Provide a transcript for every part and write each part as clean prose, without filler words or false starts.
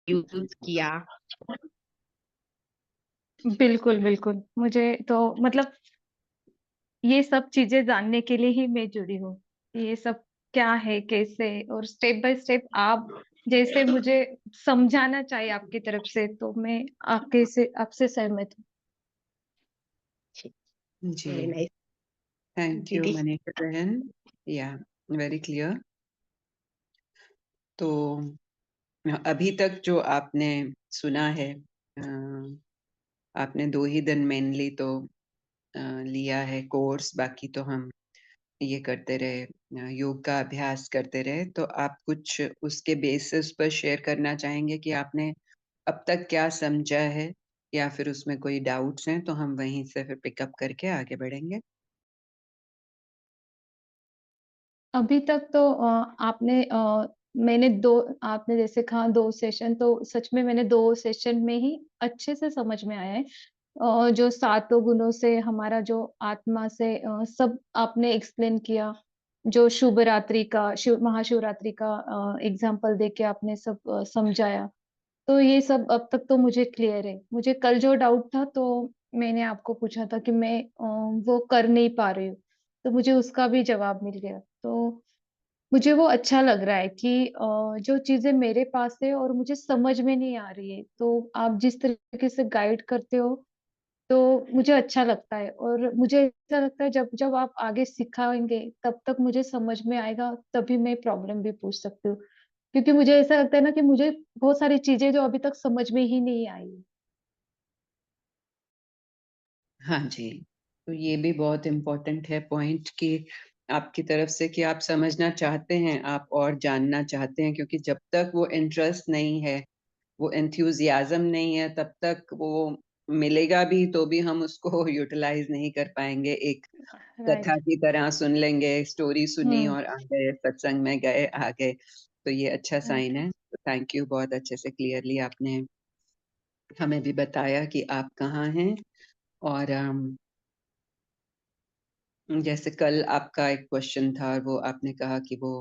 Use किया। बिल्कुल बिल्कुल, मुझे तो मतलब ये सब चीजें जानने के लिए ही मैं जुड़ी हूँ। ये सब क्या है, कैसे, और स्टेप बाय स्टेप आप जैसे मुझे समझाना चाहिए आपकी तरफ से, तो मैं आपके से आपसे सहमत हूँ। जी, वेरी नाइस थैंक यू दीदी। मनीषा बहन। या वेरी क्लियर। तो अभी तक जो आपने सुना है, आपने 2 ही दिन मेनली तो लिया है कोर्स, बाकी तो हम ये करते रहे, योग का अभ्यास करते रहे। तो आप कुछ उसके बेसिस पर शेयर करना चाहेंगे कि आपने अब तक क्या समझा है, या फिर उसमें कोई डाउट्स हैं, तो हम वहीं से फिर पिकअप करके आगे बढ़ेंगे। अभी तक तो मैंने दो आपने जैसे कहा 2 सेशन, तो सच में मैंने 2 सेशन में ही अच्छे से समझ में आया है। जो सातों गुणों से हमारा जो आत्मा से सब आपने एक्सप्लेन किया। जो शुभ रात्रि का शिव महाशिवरात्रि का एग्जाम्पल देके आपने सब समझाया। तो ये सब अब तक तो मुझे क्लियर है। मुझे कल जो डाउट था, तो मैंने आपको पूछा था कि मैं वो कर नहीं पा रही हूँ, तो मुझे उसका भी जवाब मिल गया। तो मुझे वो अच्छा लग रहा है कि जो चीजें मेरे पास है और मुझे समझ में नहीं आ रही है, तो आप जिस तरीके से गाइड करते हो, तो मुझे अच्छा लगता है। और मुझे ऐसा लगता है जब जब आप आगे सिखाएंगे तब तक मुझे समझ में आएगा, तभी मैं प्रॉब्लम भी पूछ सकती हूँ। क्योंकि मुझे ऐसा लगता है ना कि मुझे बहुत सारी चीजें जो अभी तक समझ में ही नहीं आई। हाँ जी, तो ये भी बहुत इम्पोर्टेंट है पॉइंट कि आपकी तरफ से कि आप समझना चाहते हैं, आप और जानना चाहते हैं, क्योंकि जब तक वो इंटरेस्ट नहीं है, वो एंथुजियाज्म नहीं है, तब तक वो मिलेगा भी तो भी हम उसको यूटिलाइज नहीं कर पाएंगे। एक कथा राइट। की तरह सुन लेंगे, स्टोरी सुनी हम्म। और आ गए, सत्संग में गए, आ गए। तो ये अच्छा राइट। साइन है। तो थैंक यू, बहुत अच्छे से क्लियरली आपने हमें भी बताया कि आप कहाँ हैं। और जैसे कल आपका एक क्वेश्चन था और वो आपने कहा कि वो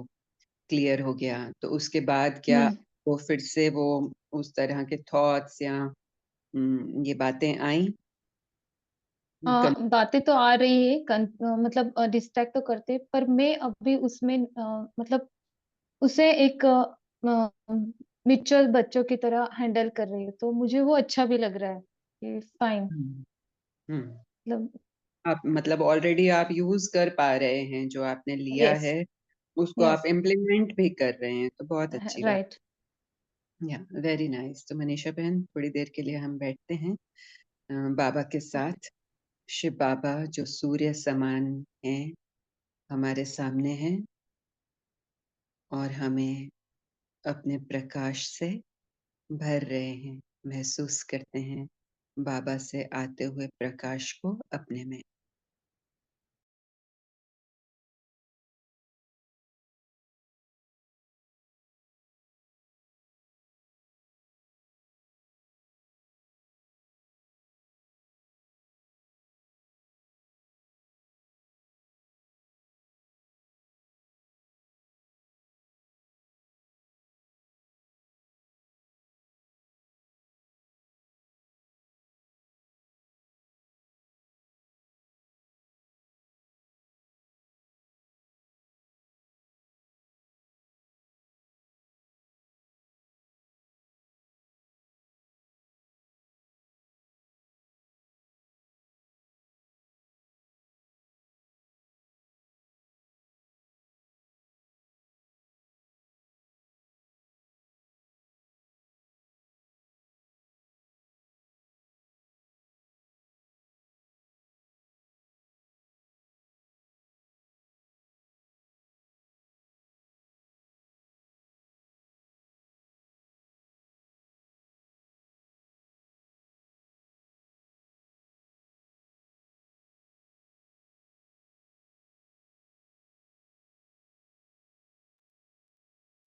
क्लियर हो गया, तो उसके बाद क्या हम्म। वो फिर से वो उस तरह के थॉट्स या ये बातें आई? हाँ, बातें तो आ रही है, मतलब डिस्ट्रैक्ट तो करते हैं, पर मैं अभी उसमें मतलब उसे एक मिच्योर बच्चों की तरह हैंडल कर रही हूँ, तो मुझे वो अच्छा भी लग रहा है कि फाइन। हम्म, हम्म, मतलब आप मतलब ऑलरेडी आप यूज कर पा रहे हैं जो आपने लिया यस। है, उसको आप यस। इम्प्लीमेंट भी कर रहे हैं, तो बहुत अच्छी बात। राइट। या वेरी नाइस। तो मनीषा बहन, थोड़ी देर के लिए हम बैठते हैं बाबा के साथ। शिव बाबा जो सूर्य समान हैं, हमारे सामने हैं और हमें अपने प्रकाश से भर रहे हैं। महसूस करते हैं बाबा से आते हुए प्रकाश को अपने में।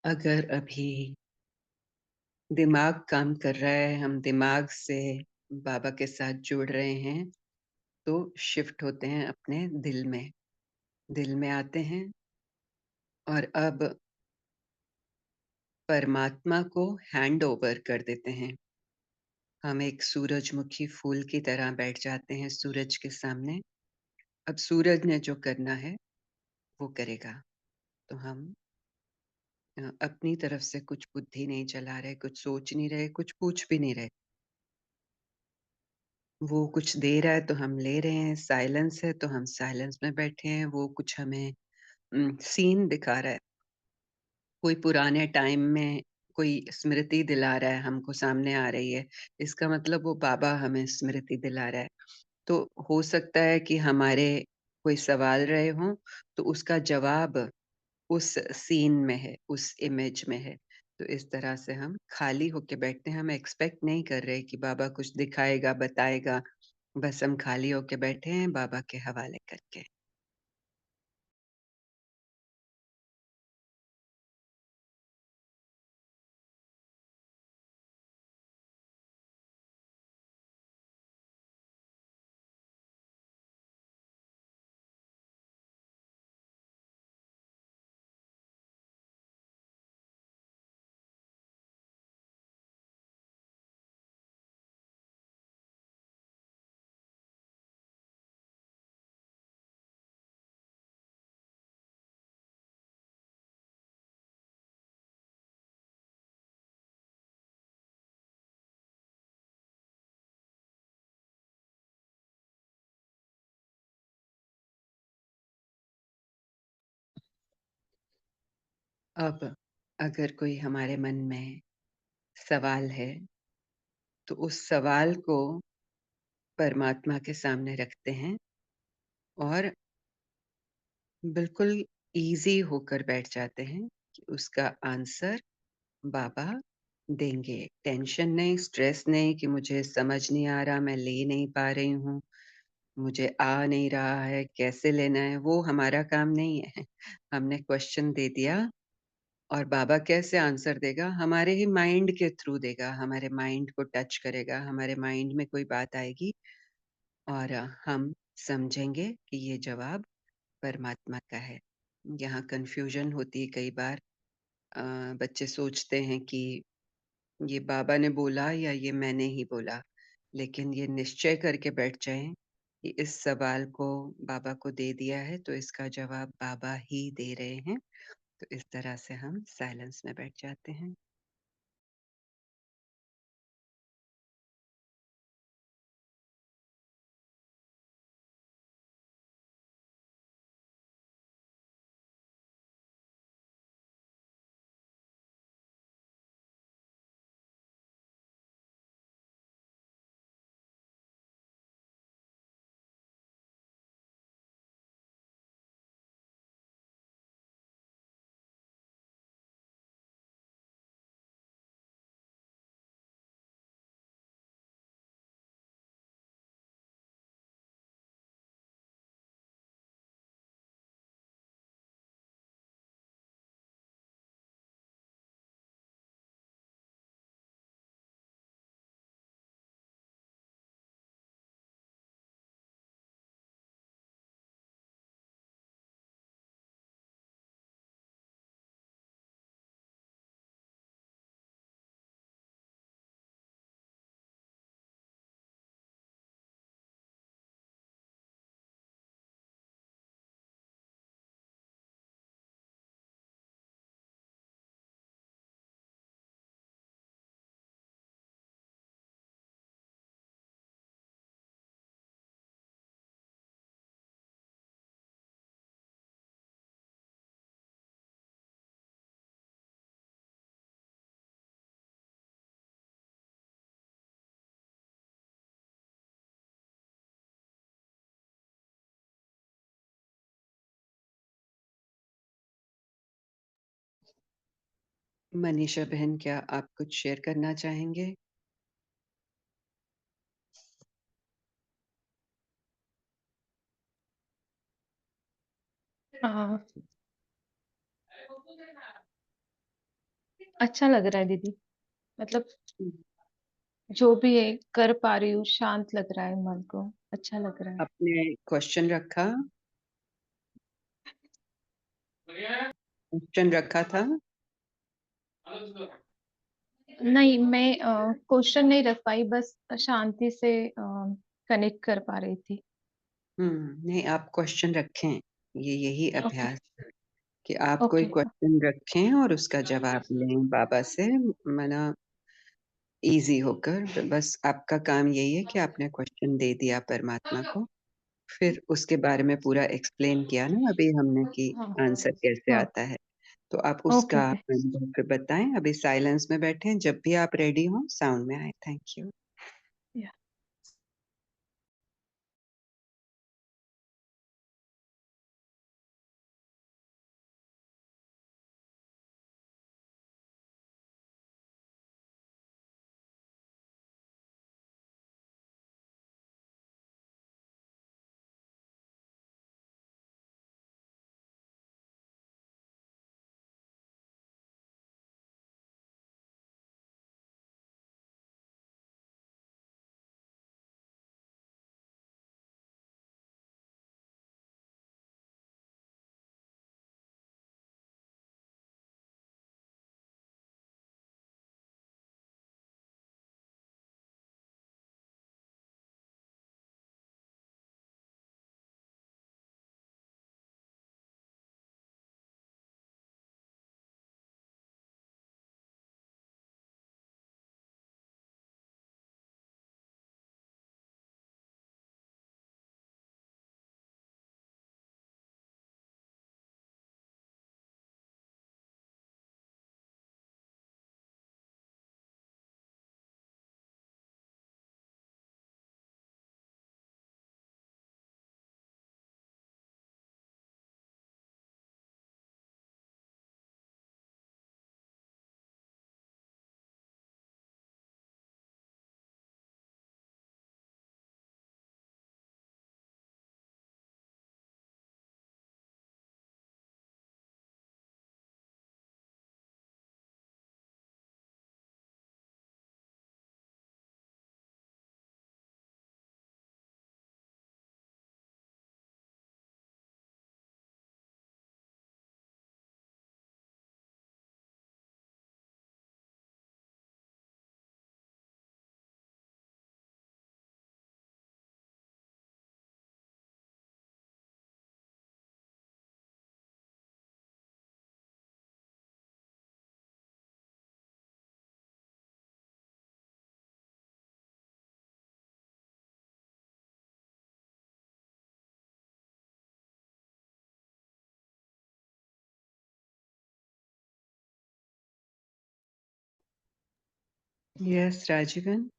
अगर अभी दिमाग काम कर रहा है, हम दिमाग से बाबा के साथ जुड़ रहे हैं, तो शिफ्ट होते हैं अपने दिल में। दिल में आते हैं और अब परमात्मा को हैंड ओवर कर देते हैं। हम एक सूरजमुखी फूल की तरह बैठ जाते हैं सूरज के सामने। अब सूरज ने जो करना है, वो करेगा। तो हम अपनी तरफ से कुछ बुद्धि नहीं चला रहे, कुछ सोच नहीं रहे, कुछ पूछ भी नहीं रहे। वो कुछ दे रहा है तो हम ले रहे हैं, साइलेंस है तो हम साइलेंस में बैठे हैं। वो कुछ हमें सीन दिखा रहा है, कोई पुराने टाइम में कोई स्मृति दिला रहा है, हमको सामने आ रही है। इसका मतलब वो बाबा हमें स्मृति दिला रहा है। तो हो सकता है कि हमारे कोई सवाल रहे हों, तो उसका जवाब उस सीन में है, उस इमेज में है। तो इस तरह से हम खाली होके बैठते हैं, हम एक्सपेक्ट नहीं कर रहे कि बाबा कुछ दिखाएगा, बताएगा। बस हम खाली होके बैठे हैं बाबा के हवाले करके। अब अगर कोई हमारे मन में सवाल है, तो उस सवाल को परमात्मा के सामने रखते हैं और बिल्कुल ईज़ी होकर बैठ जाते हैं कि उसका आंसर बाबा देंगे। टेंशन नहीं, स्ट्रेस नहीं कि मुझे समझ नहीं आ रहा, मैं ले नहीं पा रही हूँ, मुझे आ नहीं रहा है, कैसे लेना है, वो हमारा काम नहीं है। हमने क्वेश्चन दे दिया और बाबा कैसे आंसर देगा? हमारे ही माइंड के थ्रू देगा, हमारे माइंड को टच करेगा, हमारे माइंड में कोई बात आएगी और हम समझेंगे कि ये जवाब परमात्मा का है। यहाँ कन्फ्यूजन होती है कई बार। अ, बच्चे सोचते हैं कि ये बाबा ने बोला या ये मैंने ही बोला। लेकिन ये निश्चय करके बैठ जाएँ कि इस सवाल को बाबा को दे दिया है, तो इसका जवाब बाबा ही दे रहे हैं। तो इस तरह से हम साइलेंस में बैठ जाते हैं। मनीषा बहन, क्या आप कुछ शेयर करना चाहेंगे? हाँ, अच्छा लग रहा है दीदी। मतलब हुँ, जो भी है कर पा रही हूँ, शांत लग रहा है मन को, अच्छा लग रहा है। आपने क्वेश्चन रखा? क्वेश्चन रखा था? नहीं, मैं क्वेश्चन नहीं रख पाई, बस शांति से कनेक्ट कर पा रही थी। नहीं, आप क्वेश्चन रखें। यही ओके, अभ्यास कि आप कोई ओके। क्वेश्चन रखें और उसका जवाब लें बाबा से, मना ईज़ी होकर। बस आपका काम यही है कि आपने क्वेश्चन दे दिया परमात्मा को, फिर उसके बारे में पूरा एक्सप्लेन किया ना अभी हमने कि हाँ, आंसर कैसे हाँ। आता है। तो आप ओके, उसका ओके। अनुभव फिर बताएँ। अभी साइलेंस में बैठें, जब भी आप रेडी हों साउंड में आएँ। Thank you. या यस, राजीवन?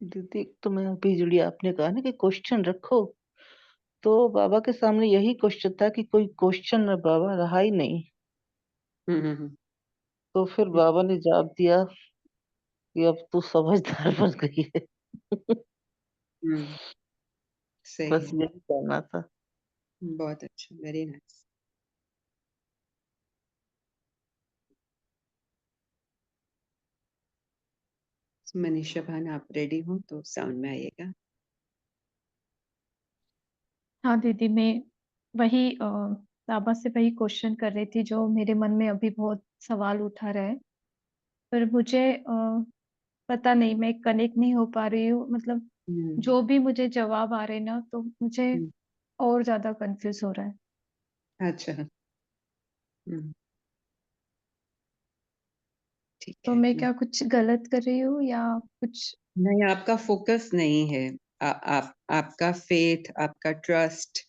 दीदी, तो मैं अभी जुड़ी आपने कहा ना कि क्वेश्चन रखो, तो बाबा के सामने यही क्वेश्चन था कि कोई क्वेश्चन ना बाबा रहा ही नहीं। हुँ, हुँ, हुँ। तो फिर बाबा ने जवाब दिया कि अब तू समझदार बन गई है। हुँ, सही बस है। यही कहना था। बहुत अच्छा, वेरी नाइस। मनीषा बहन, आप रेडी हो तो साउंड में आइएगा। हाँ दीदी, मैं वही बाबा से वही क्वेश्चन कर रही थी जो मेरे मन में अभी बहुत सवाल उठा रहा है। पर मुझे पता नहीं, मैं कनेक्ट नहीं हो पा रही हूँ, मतलब हुँ, जो भी मुझे जवाब आ रहे हैं ना, तो मुझे हुँ। और ज्यादा कंफ्यूज हो रहा है। अच्छा, हुँ, ठीक तो है। मैं क्या कुछ गलत कर रही हूँ या कुछ? नहीं, आपका फ़ोकस नहीं है। आप आपका फ़ेथ, आपका ट्रस्ट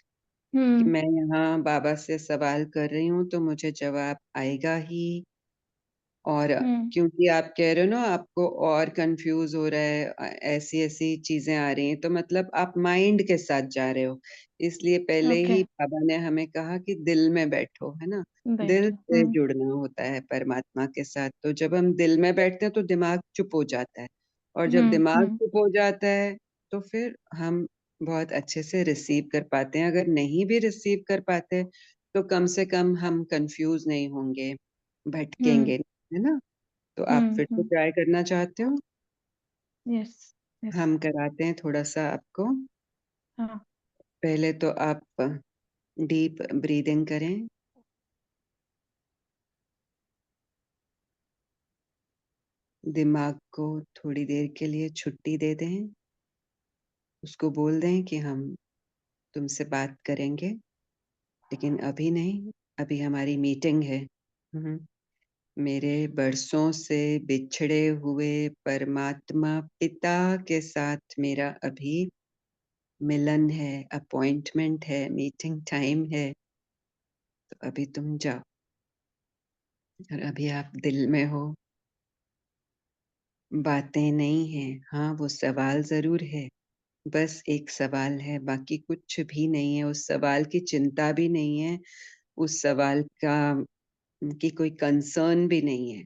कि हम्म, मैं यहाँ बाबा से सवाल कर रही हूँ, तो मुझे जवाब आएगा ही। और हम्म। क्योंकि आप कह रहे हो ना आपको और कन्फ्यूज़ हो रहा है, ऐसी-ऐसी चीज़ें आ रही हैं, तो मतलब आप माइंड के साथ जा रहे हो। इसलिए पहले ओके, ही बाबा ने हमें कहा कि दिल में बैठो, है ना? दिल बैठो। से जुड़ना होता है परमात्मा के साथ। तो जब हम दिल में बैठते हैं तो दिमाग चुप हो जाता है, और जब दिमाग हम्म। चुप हो जाता है, तो फिर हम बहुत अच्छे से रिसीव कर पाते हैं। अगर नहीं भी रिसीव कर पाते, तो कम से कम हम कन्फ्यूज़ नहीं होंगे, हम्म, भटकेंगे, है ना? तो आप हम्म। फिर से ट्राई करना चाहते हो? Yes, yes. हम कराते हैं थोड़ा-सा आपको। हाँ। पहले तो आप डीप ब्रीथिंग करें। दिमाग को थोड़ी देर के लिए छुट्टी दे दें। उसको बोल दें कि हम तुमसे बात करेंगे, लेकिन अभी नहीं, अभी हमारी मीटिंग है। मेरे बरसों से बिछड़े हुए परमात्मा पिता के साथ मेरा अभी मिलन है, अपॉइंटमेंट है, मीटिंग टाइम है। तो अभी तुम जाओ। और अभी आप दिल में हो, बातें नहीं हैं। हाँ, वो सवाल जरूर है, बस एक सवाल है, बाकी कुछ भी नहीं है। उस सवाल की चिंता भी नहीं है, उस सवाल का की कोई कंसर्न भी नहीं है।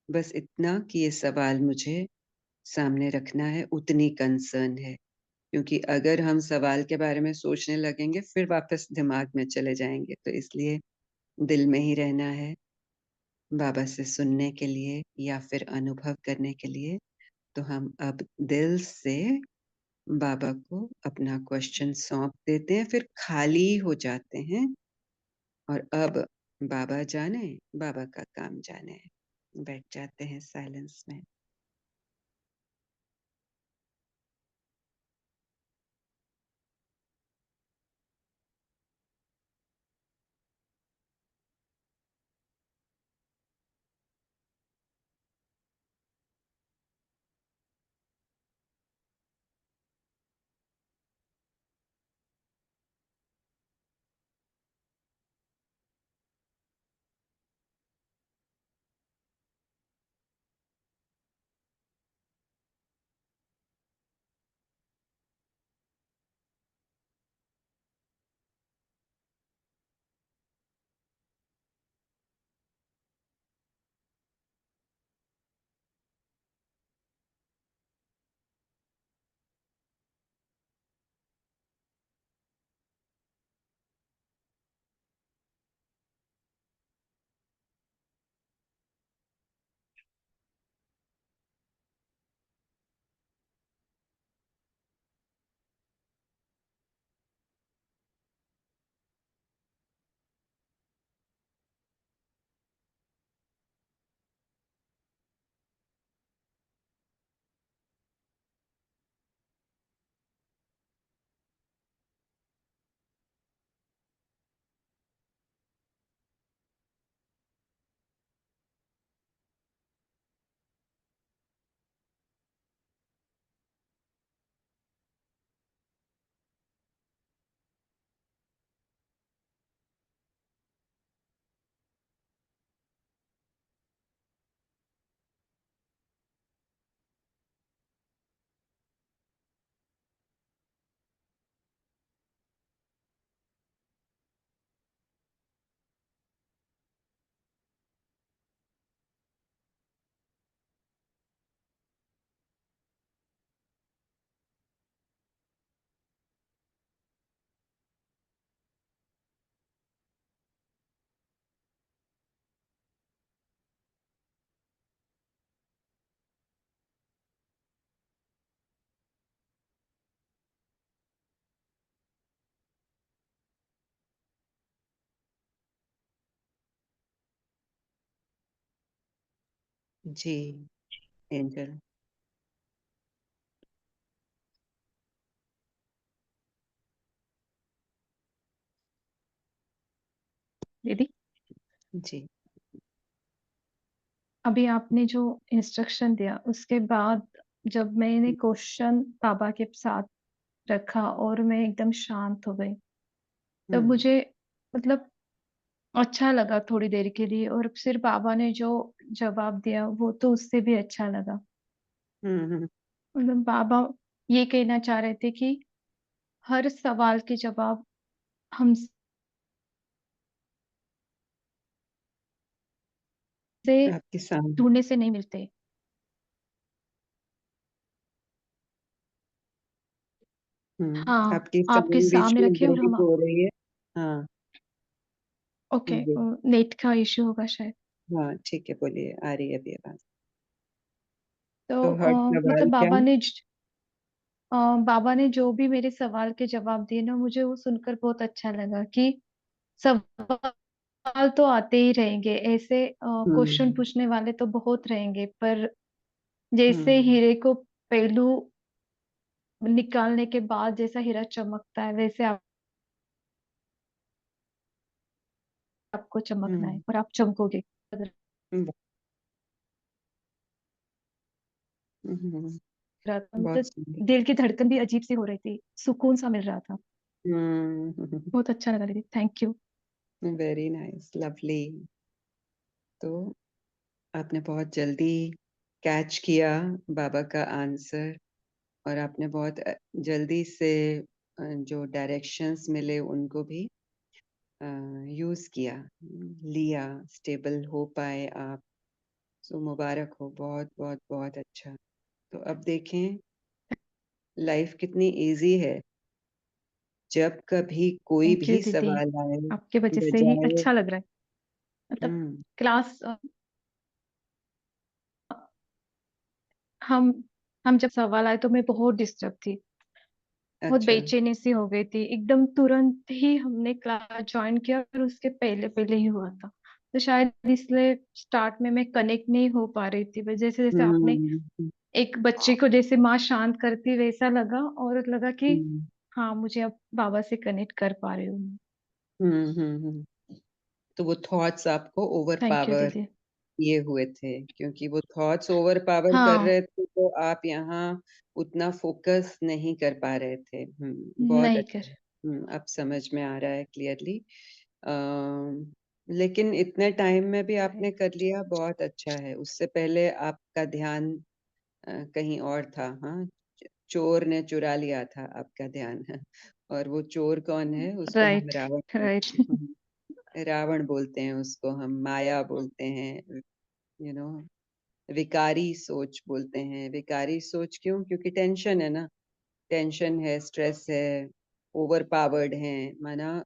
बस इतना कि ये सवाल मुझे सामने रखना है, उतनी कंसर्न है। क्योंकि अगर हम सवाल के बारे में सोचने लगेंगे, फिर वापस दिमाग में चले जाएंगे। तो इसलिए दिल में ही रहना है, बाबा से सुनने के लिए या फिर अनुभव करने के लिए। तो हम अब दिल से बाबा को अपना क्वेश्चन सौंप देते हैं, फिर खाली हो जाते हैं। और अब बाबा जाने, बाबा का काम जाने। बैठ जाते हैं साइलेंस में। जी एंजल। दीदी, जी। अभी आपने जो इंस्ट्रक्शन दिया उसके बाद जब मैंने क्वेश्चन बाबा के साथ रखा और मैं एकदम शांत हो गई, तब हम्म। मुझे मतलब अच्छा लगा थोड़ी देर के लिए। और फिर बाबा ने जो जवाब दिया वो तो उससे भी अच्छा लगा। हम्म। मतलब बाबा ये कहना चाह रहे थे कि हर सवाल के जवाब हमसे आपके सामने। ढूंढने से नहीं मिलते। हाँ, आपकी आपके साउंड बीच सामने में रखे और ब्रेक हम। हो रही है। हाँ। ओके, जी। नेट का इश्यू होगा शायद। हाँ ठीक है, बोलिए, आ रही है अभी आवाज। तो तो हर सवाल मतलब क्या? बाबा ने जो भी मेरे सवाल के जवाब दिए ना, मुझे वो सुनकर बहुत अच्छा लगा कि सवाल तो आते ही रहेंगे ऐसे। क्वेश्चन हम्म। पूछने वाले तो बहुत रहेंगे, पर जैसे हम्म हीरे को पहलू निकालने के बाद जैसा हीरा चमकता है, वैसे आपको चमकना है हम्म और आप चमकोगे। हम्म, रहा था बहुत मतलब, सुंदर। दिल की धड़कन भी अजीब सी हो रही थी, सुकून सा मिल रहा था। हम्म। बहुत अच्छा लगा दीदी, thank you. Very nice, lovely. तो आपने बहुत जल्दी कैच किया बाबा का आंसर, और आपने बहुत जल्दी से जो डायरेक्शंस मिले उनको भी यूज किया, लिया, स्टेबल हो पाए आप। सो मुबारक हो, बहुत बहुत बहुत अच्छा। तो अब देखें लाइफ कितनी इजी है। जब कभी कोई थैंक यू भी दीदी, सवाल आए, आपके वजह से ही बजाय अच्छा लग रहा है। मतलब हम्म क्लास, हम हम जब सवाल आए तो मैं बहुत डिस्टर्ब थी, बहुत अच्छा। बेचैनी सी हो गई थी एकदम। तुरंत ही हमने क्लास ज्वाइन किया और उसके पहले पहले ही हुआ था, तो शायद इसलिए स्टार्ट में मैं कनेक्ट नहीं हो पा रही थी। जैसे जैसे आपने हम्म एक बच्चे को जैसे माँ शांत करती वैसा लगा, और लगा कि हम्म हाँ, मुझे अब बाबा से कनेक्ट कर पा रही हूँ। हम्म। तो वो थॉट्स आपको ओवर थैंक यू पावर दीदी। किए हुए थे, क्योंकि वो थॉट्स ओवर पावर कर हाँ, रहे थे, तो आप यहाँ उतना फोकस नहीं कर पा रहे थे। बहुत नहीं अच्छा। कर। अब समझ में आ रहा है क्लियरली। लेकिन इतने टाइम में भी आपने कर लिया, बहुत अच्छा है। उससे पहले आपका ध्यान कहीं और था। हाँ, चोर ने चुरा लिया था आपका ध्यान। और वो चोर कौन है? उसको हम राइट, रावण राइट। रावण बोलते हैं उसको, हम माया बोलते हैं, नो विकारी सोच बोलते हैं। विकारी सोच क्यों? क्योंकि टेंशन है ना, टेंशन है, स्ट्रेस है, ओवर पावर्ड है। माना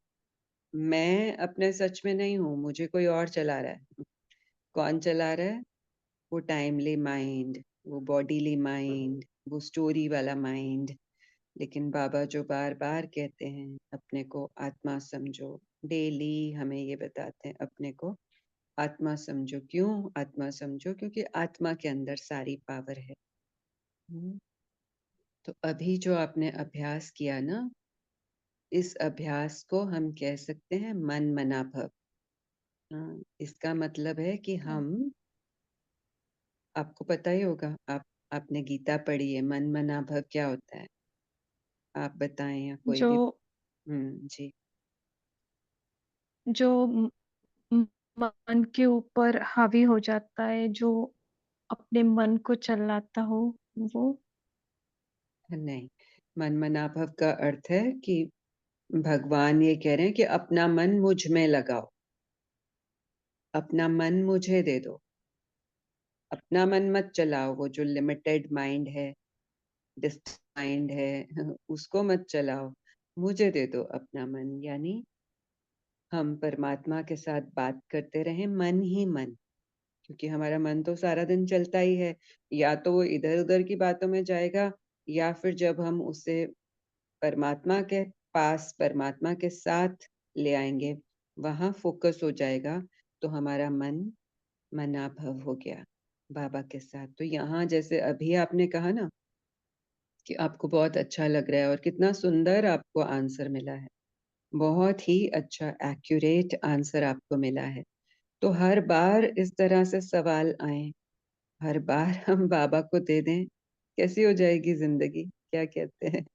मैं अपने सच में नहीं हूँ, मुझे कोई और चला रहा है। कौन चला रहा है? वो टाइमली माइंड, वो बॉडीली माइंड, वो स्टोरी वाला माइंड। लेकिन बाबा जो बार बार कहते हैं अपने को आत्मा समझो, डेली हमें ये बताते हैं अपने को आत्मा समझो। क्यों आत्मा समझो? क्योंकि आत्मा के अंदर सारी पावर है। हम्म, तो अभी जो आपने अभ्यास किया ना, इस अभ्यास को हम कह सकते हैं मन मना भव। हाँ, इसका मतलब है कि हम, आपको पता ही होगा, आपने गीता पढ़ी है, मन मना भव क्या होता है? आप बताएं, या कोई जो भी। जी। जो मन के ऊपर हावी हो जाता है, जो अपने मन को चलाता हो, वो। नहीं, मन मना भव का अर्थ है कि भगवान ये कह रहे हैं कि अपना मन मुझ में लगाओ, अपना मन मुझे दे दो। अपना मन मत चलाओ, वो जो लिमिटेड माइंड है, डिस्ट्रैक्ट माइंड है, उसको मत चलाओ। मुझे दे दो अपना मन। यानी हम परमात्मा के साथ बात करते रहें मन ही मन, क्योंकि हमारा मन तो सारा दिन चलता ही है। या तो वो इधर उधर की बातों में जाएगा, या फिर जब हम उसे परमात्मा के पास, परमात्मा के साथ ले आएंगे, वहां फोकस हो जाएगा, तो हमारा मन मनाभव हो गया बाबा के साथ। तो यहाँ जैसे अभी आपने कहा ना कि आपको बहुत अच्छा लग रहा है, और कितना सुंदर आपको आंसर मिला है, बहुत ही अच्छा एक्यूरेट आंसर आपको मिला है। तो हर बार इस तरह से सवाल आए, हर बार हम बाबा को दे दें, कैसी हो जाएगी जिंदगी? क्या कहते हैं,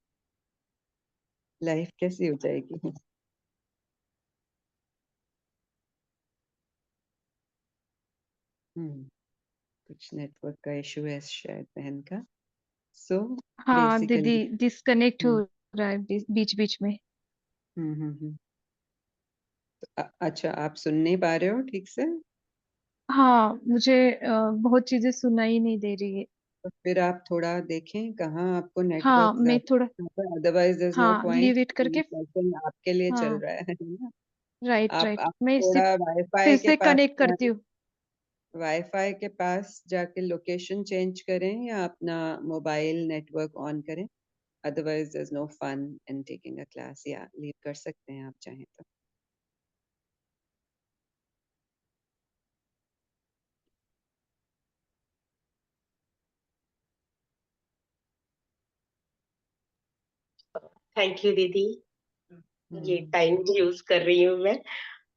लाइफ कैसी हो जाएगी? हम्म कुछ नेटवर्क का इशू है शायद बहन का। सो हाँ दीदी, बेसिकली डिस्कनेक्ट हो हम्म रहा है बीच बीच में। हम्म। अच्छा, आप सुन नहीं पा रहे हो ठीक से? हाँ, मुझे बहुत चीजें सुनाई नहीं दे रही है। तो फिर आप थोड़ा देखें कहाँ आपको हाँ, नेटवर्क मैं थोड़ा, ज्यादा, अदरवाइज देयर इज नो हाँ, पॉइंट। लीव इट करके। सेशन आपके लिए चल हाँ, रहा है ना? राइट आप राइट, आप मैं इसे थोड़ा फिर वाईफाई के से पास कनेक्ट करती हूँ। वाईफाई के पास जाके लोकेशन चेंज करें, या अपना मोबाइल नेटवर्क ऑन करें। Otherwise there is no fun in taking a class. या लीव कर सकते हैं आप चाहें तो। थैंक यू दीदी। ये हम्म, टाइम यूज कर रही हूँ मैं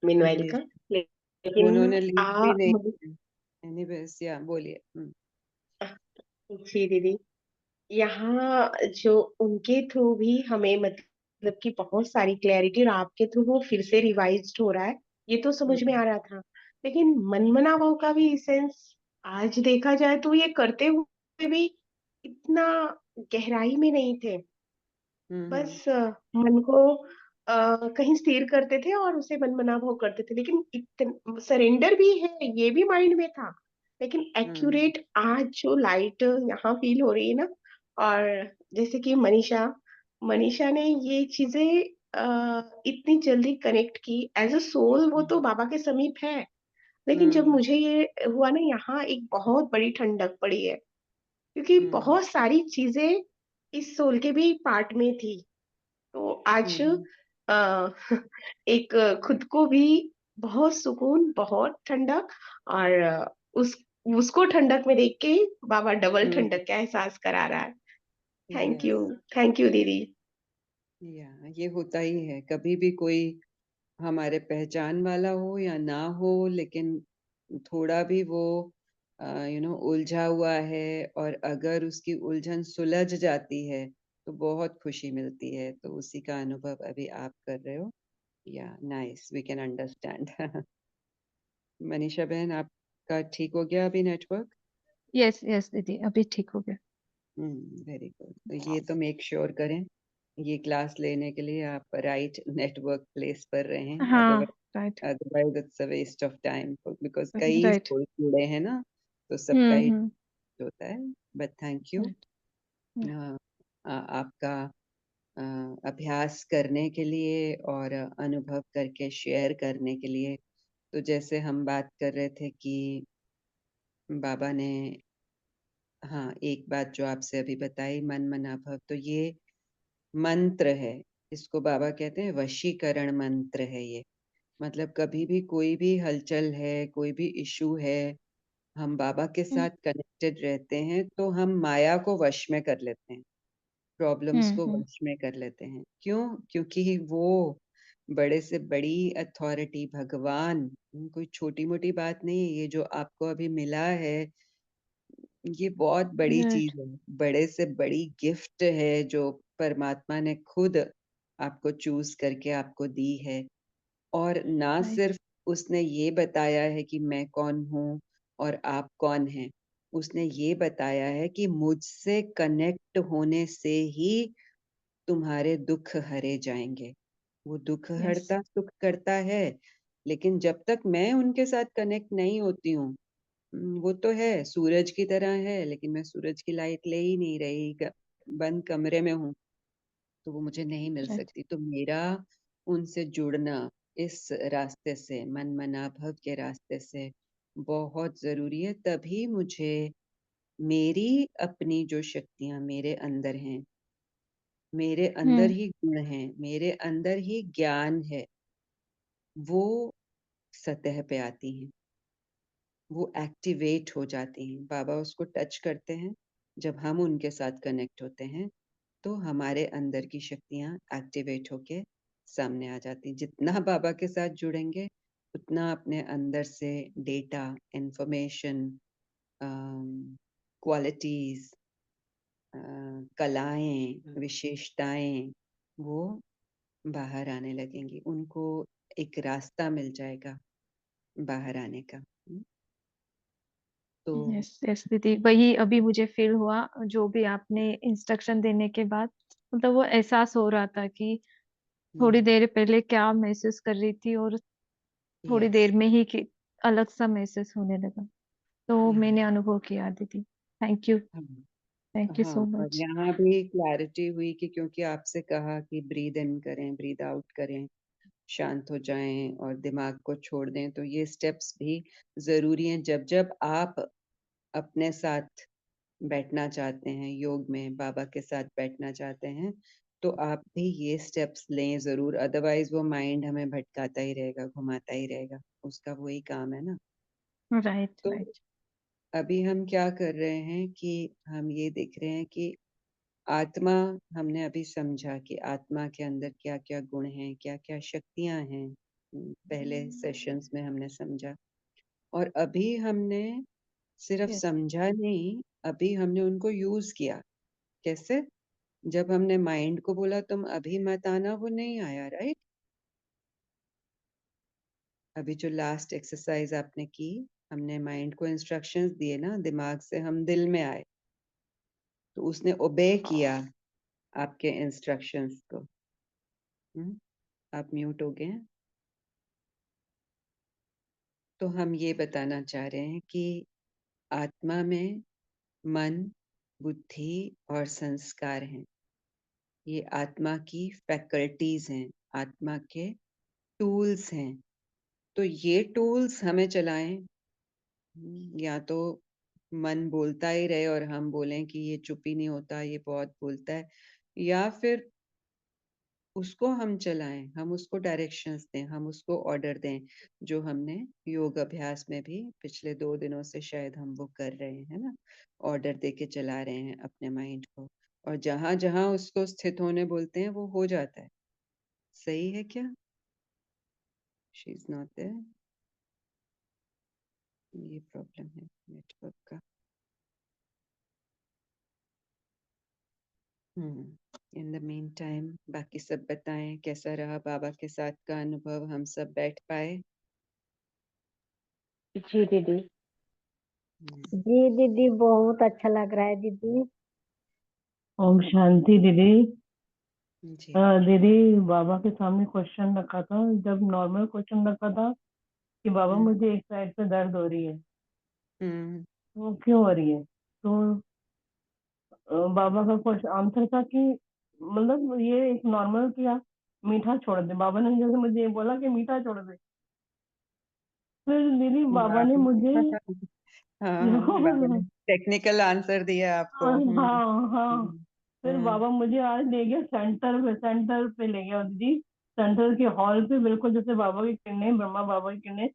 मीनवाइल जी का। लेकिन उन्होंने लीव भी नहीं एनीवेज या बोलिए। जी दीदी, यहाँ जो उनके थ्रू भी हमें मतलब कि बहुत सारी क्लैरिटी, और आपके थ्रू वो फिर से रिवाइज्ड हो रहा है, ये तो समझ में हम्म, आ रहा था। लेकिन मनमना भाव का भी सेंस आज देखा जाए तो ये करते हुए भी इतना गहराई में नहीं थे। हम्म, बस मन को कहीं स्थिर करते थे और उसे मनमना भाव करते थे, लेकिन इतन सरेंडर भी है ये भी माइंड में था। लेकिन हम्म, एक्यूरेट आज जो लाइट यहाँ फील हो रही है ना, और जैसे कि मनीषा मनीषा ने ये चीजें इतनी जल्दी कनेक्ट की एज अ सोल, वो तो बाबा के समीप है। लेकिन जब हम्म, मुझे ये हुआ ना, यहाँ एक बहुत बड़ी ठंडक पड़ी है, क्योंकि हम्म, बहुत सारी चीजें इस सोल के भी पार्ट में थी। तो आज हम्म, आ, एक खुद को भी बहुत सुकून, बहुत ठंडक, और उस उसको ठंडक में देख के बाबा डबल हम्म, ठंडक का एहसास करा रहा है। Thank yes you, thank you दीदी। या ये होता ही है, कभी भी कोई हमारे पहचान वाला हो या ना हो, लेकिन थोड़ा भी वो उलझा हुआ है, और अगर उसकी उलझन सुलझ जाती है तो बहुत खुशी मिलती है। तो उसी का अनुभव अभी आप कर रहे हो। या nice, we can understand. Manisha बहन, आपका ठीक हो गया अभी नेटवर्क? यस यस दीदी, अभी ठीक हो गया। Very good. तो ये तो मेक श्योर करें, ये क्लास लेने के लिए आप राइट नेटवर्क प्लेस पर रहें, हाँ, otherwise right otherwise it's a waste of time, because कई राइट। सोल जुड़े हैं ना, तो सबका ही हम्म। होता है। But thank you right. आपका अभ्यास करने के लिए और अनुभव करके शेयर करने के लिए। तो जैसे हम बात कर रहे थे कि बाबा ने, हाँ, एक बात जो आपसे अभी बताई, मन मना भव, तो ये मंत्र है। इसको बाबा कहते हैं वशीकरण मंत्र है ये। मतलब कभी भी कोई भी हलचल है, कोई भी इशू है, हम बाबा के हम्म साथ कनेक्टेड रहते हैं तो हम माया को वश में कर लेते हैं, प्रॉब्लम्स को हम्म। वश में कर लेते हैं। क्यों? क्योंकि वो बड़े से बड़ी अथॉरिटी भगवान, कोई छोटी मोटी बात नहीं है। ये जो आपको अभी मिला है, ये बहुत बड़ी राइट। चीज है, बड़े से बड़ी गिफ्ट है जो परमात्मा ने खुद आपको चूज करके आपको दी है। और ना राइट। सिर्फ उसने ये बताया है कि मैं कौन हूँ और आप कौन हैं, उसने ये बताया है कि मुझसे कनेक्ट होने से ही तुम्हारे दुख हरे जाएंगे। वो दुख यस। हरता सुख करता है, लेकिन जब तक मैं उनके साथ कनेक्ट नहीं होती हूँ, वो तो है, सूरज की तरह है, लेकिन मैं सूरज की लाइट ले ही नहीं रही, बंद कमरे में हूँ, तो वो मुझे नहीं मिल राइट। सकती। तो मेरा उनसे जुड़ना इस रास्ते से, मन मनाभव के रास्ते से बहुत जरूरी है। तभी मुझे मेरी अपनी जो शक्तियां मेरे अंदर हैं, मेरे अंदर हम्म। ही गुण हैं, मेरे अंदर ही ज्ञान है, वो सतह पे आती हैं, वो एक्टिवेट हो जाती हैं। बाबा उसको टच करते हैं। जब हम उनके साथ कनेक्ट होते हैं तो हमारे अंदर की शक्तियां एक्टिवेट होके सामने आ जाती हैं। जितना बाबा के साथ जुड़ेंगे, उतना अपने अंदर से डेटा, इंफॉर्मेशन, क्वालिटीज, कलाएं, विशेषताएं, वो बाहर आने लगेंगी। उनको एक रास्ता मिल जाएगा बाहर आने का। तो यस यस दीदी, वही अभी मुझे फील हुआ, जो भी आपने इंस्ट्रक्शन देने के बाद मतलब वो एहसास हो रहा था कि थोड़ी देर पहले क्या महसूस कर रही थी, और थोड़ी यस, देर में ही कि अलग सा महसूस होने लगा। तो या मैंने अनुभव किया दीदी। थैंक यू, हाँ, थैंक यू हाँ, सो और मच। यहाँ भी क्लैरिटी हुई कि क्योंकि आपसे कहा कि ब्रीद इन करें, ब्रीद आउट करें, शांत हो जाएं और दिमाग को छोड़ दें, तो ये स्टेप्स भी जरूरी हैं। जब जब आप अपने साथ बैठना चाहते हैं, योग में बाबा के साथ बैठना चाहते हैं, तो आप भी ये स्टेप्स लें जरूर, अदरवाइज वो माइंड हमें भटकाता ही रहेगा, घुमाता ही रहेगा, उसका वही काम है ना। राइट तो राइट। अभी हम क्या कर रहे हैं कि हम ये देख रहे हैं कि आत्मा हमने अभी समझा कि आत्मा के अंदर क्या क्या गुण हैं, क्या क्या शक्तियां हैं। पहले सेशंस में हमने समझा, और अभी हमने सिर्फ यस समझा नहीं, अभी हमने उनको यूज किया। कैसे? जब हमने माइंड को बोला तुम अभी मत आना, वो नहीं आया, राइट? अभी जो लास्ट एक्सरसाइज आपने की, हमने माइंड को इंस्ट्रक्शंस दिए ना, दिमाग से हम दिल में आए, तो उसने ओबे किया आपके इंस्ट्रक्शंस को। आप म्यूट हो गए हैं। तो हम ये बताना चाह रहे हैं कि आत्मा में मन, बुद्धि और संस्कार हैं। ये आत्मा की फैकल्टीज हैं, आत्मा के टूल्स हैं। तो ये टूल्स हमें चलाएं। या तो मन बोलता ही रहे और हम बोलें कि ये चुप ही नहीं होता, ये बहुत बोलता है, या फिर उसको हम चलाएं, हम उसको डायरेक्शंस दें, हम उसको ऑर्डर दें, जो हमने योग अभ्यास में भी पिछले 2 दिनों से शायद हम वो कर रहे हैं, है ना? ऑर्डर दे के चला रहे हैं अपने माइंड को, और जहां जहां उसको स्थित होने बोलते हैं वो हो जाता है। सही है क्या? She is not there. ये प्रॉब्लम है नेटवर्क का। इन द मीन टाइम बाकी सब बताएं, कैसा रहा बाबा के साथ का अनुभव? हम सब बैठ पाए? जी दीदी। हम्म, जी दीदी, बहुत अच्छा लग रहा है दीदी। ओम शांति दीदी। जी। दीदी, बाबा के सामने क्वेश्चन रखा था, जब नॉर्मल क्वेश्चन रखा था कि बाबा हम्म मुझे एक साइड पे दर्द हो रही है, हम्म वो क्यों हो रही है? तो बाबा का क्वेश्चन आंसर था कि मतलब ये एक नॉर्मल किया, मीठा छोड़ दे। बाबा ने जैसे मुझे ये बोला कि मीठा छोड़ दे, फिर दीदी बाबा ने मुझे हाँ, बाबा ने टेक्निकल आंसर दिया आपको। हाँ हाँ, फिर हम्म बाबा मुझे आज ले गया सेंटर पे ले गया दीदी। सेंटर के हॉल पे, बिल्कुल जैसे बाबा की किरणें, ब्रह्मा बाबा की किरणें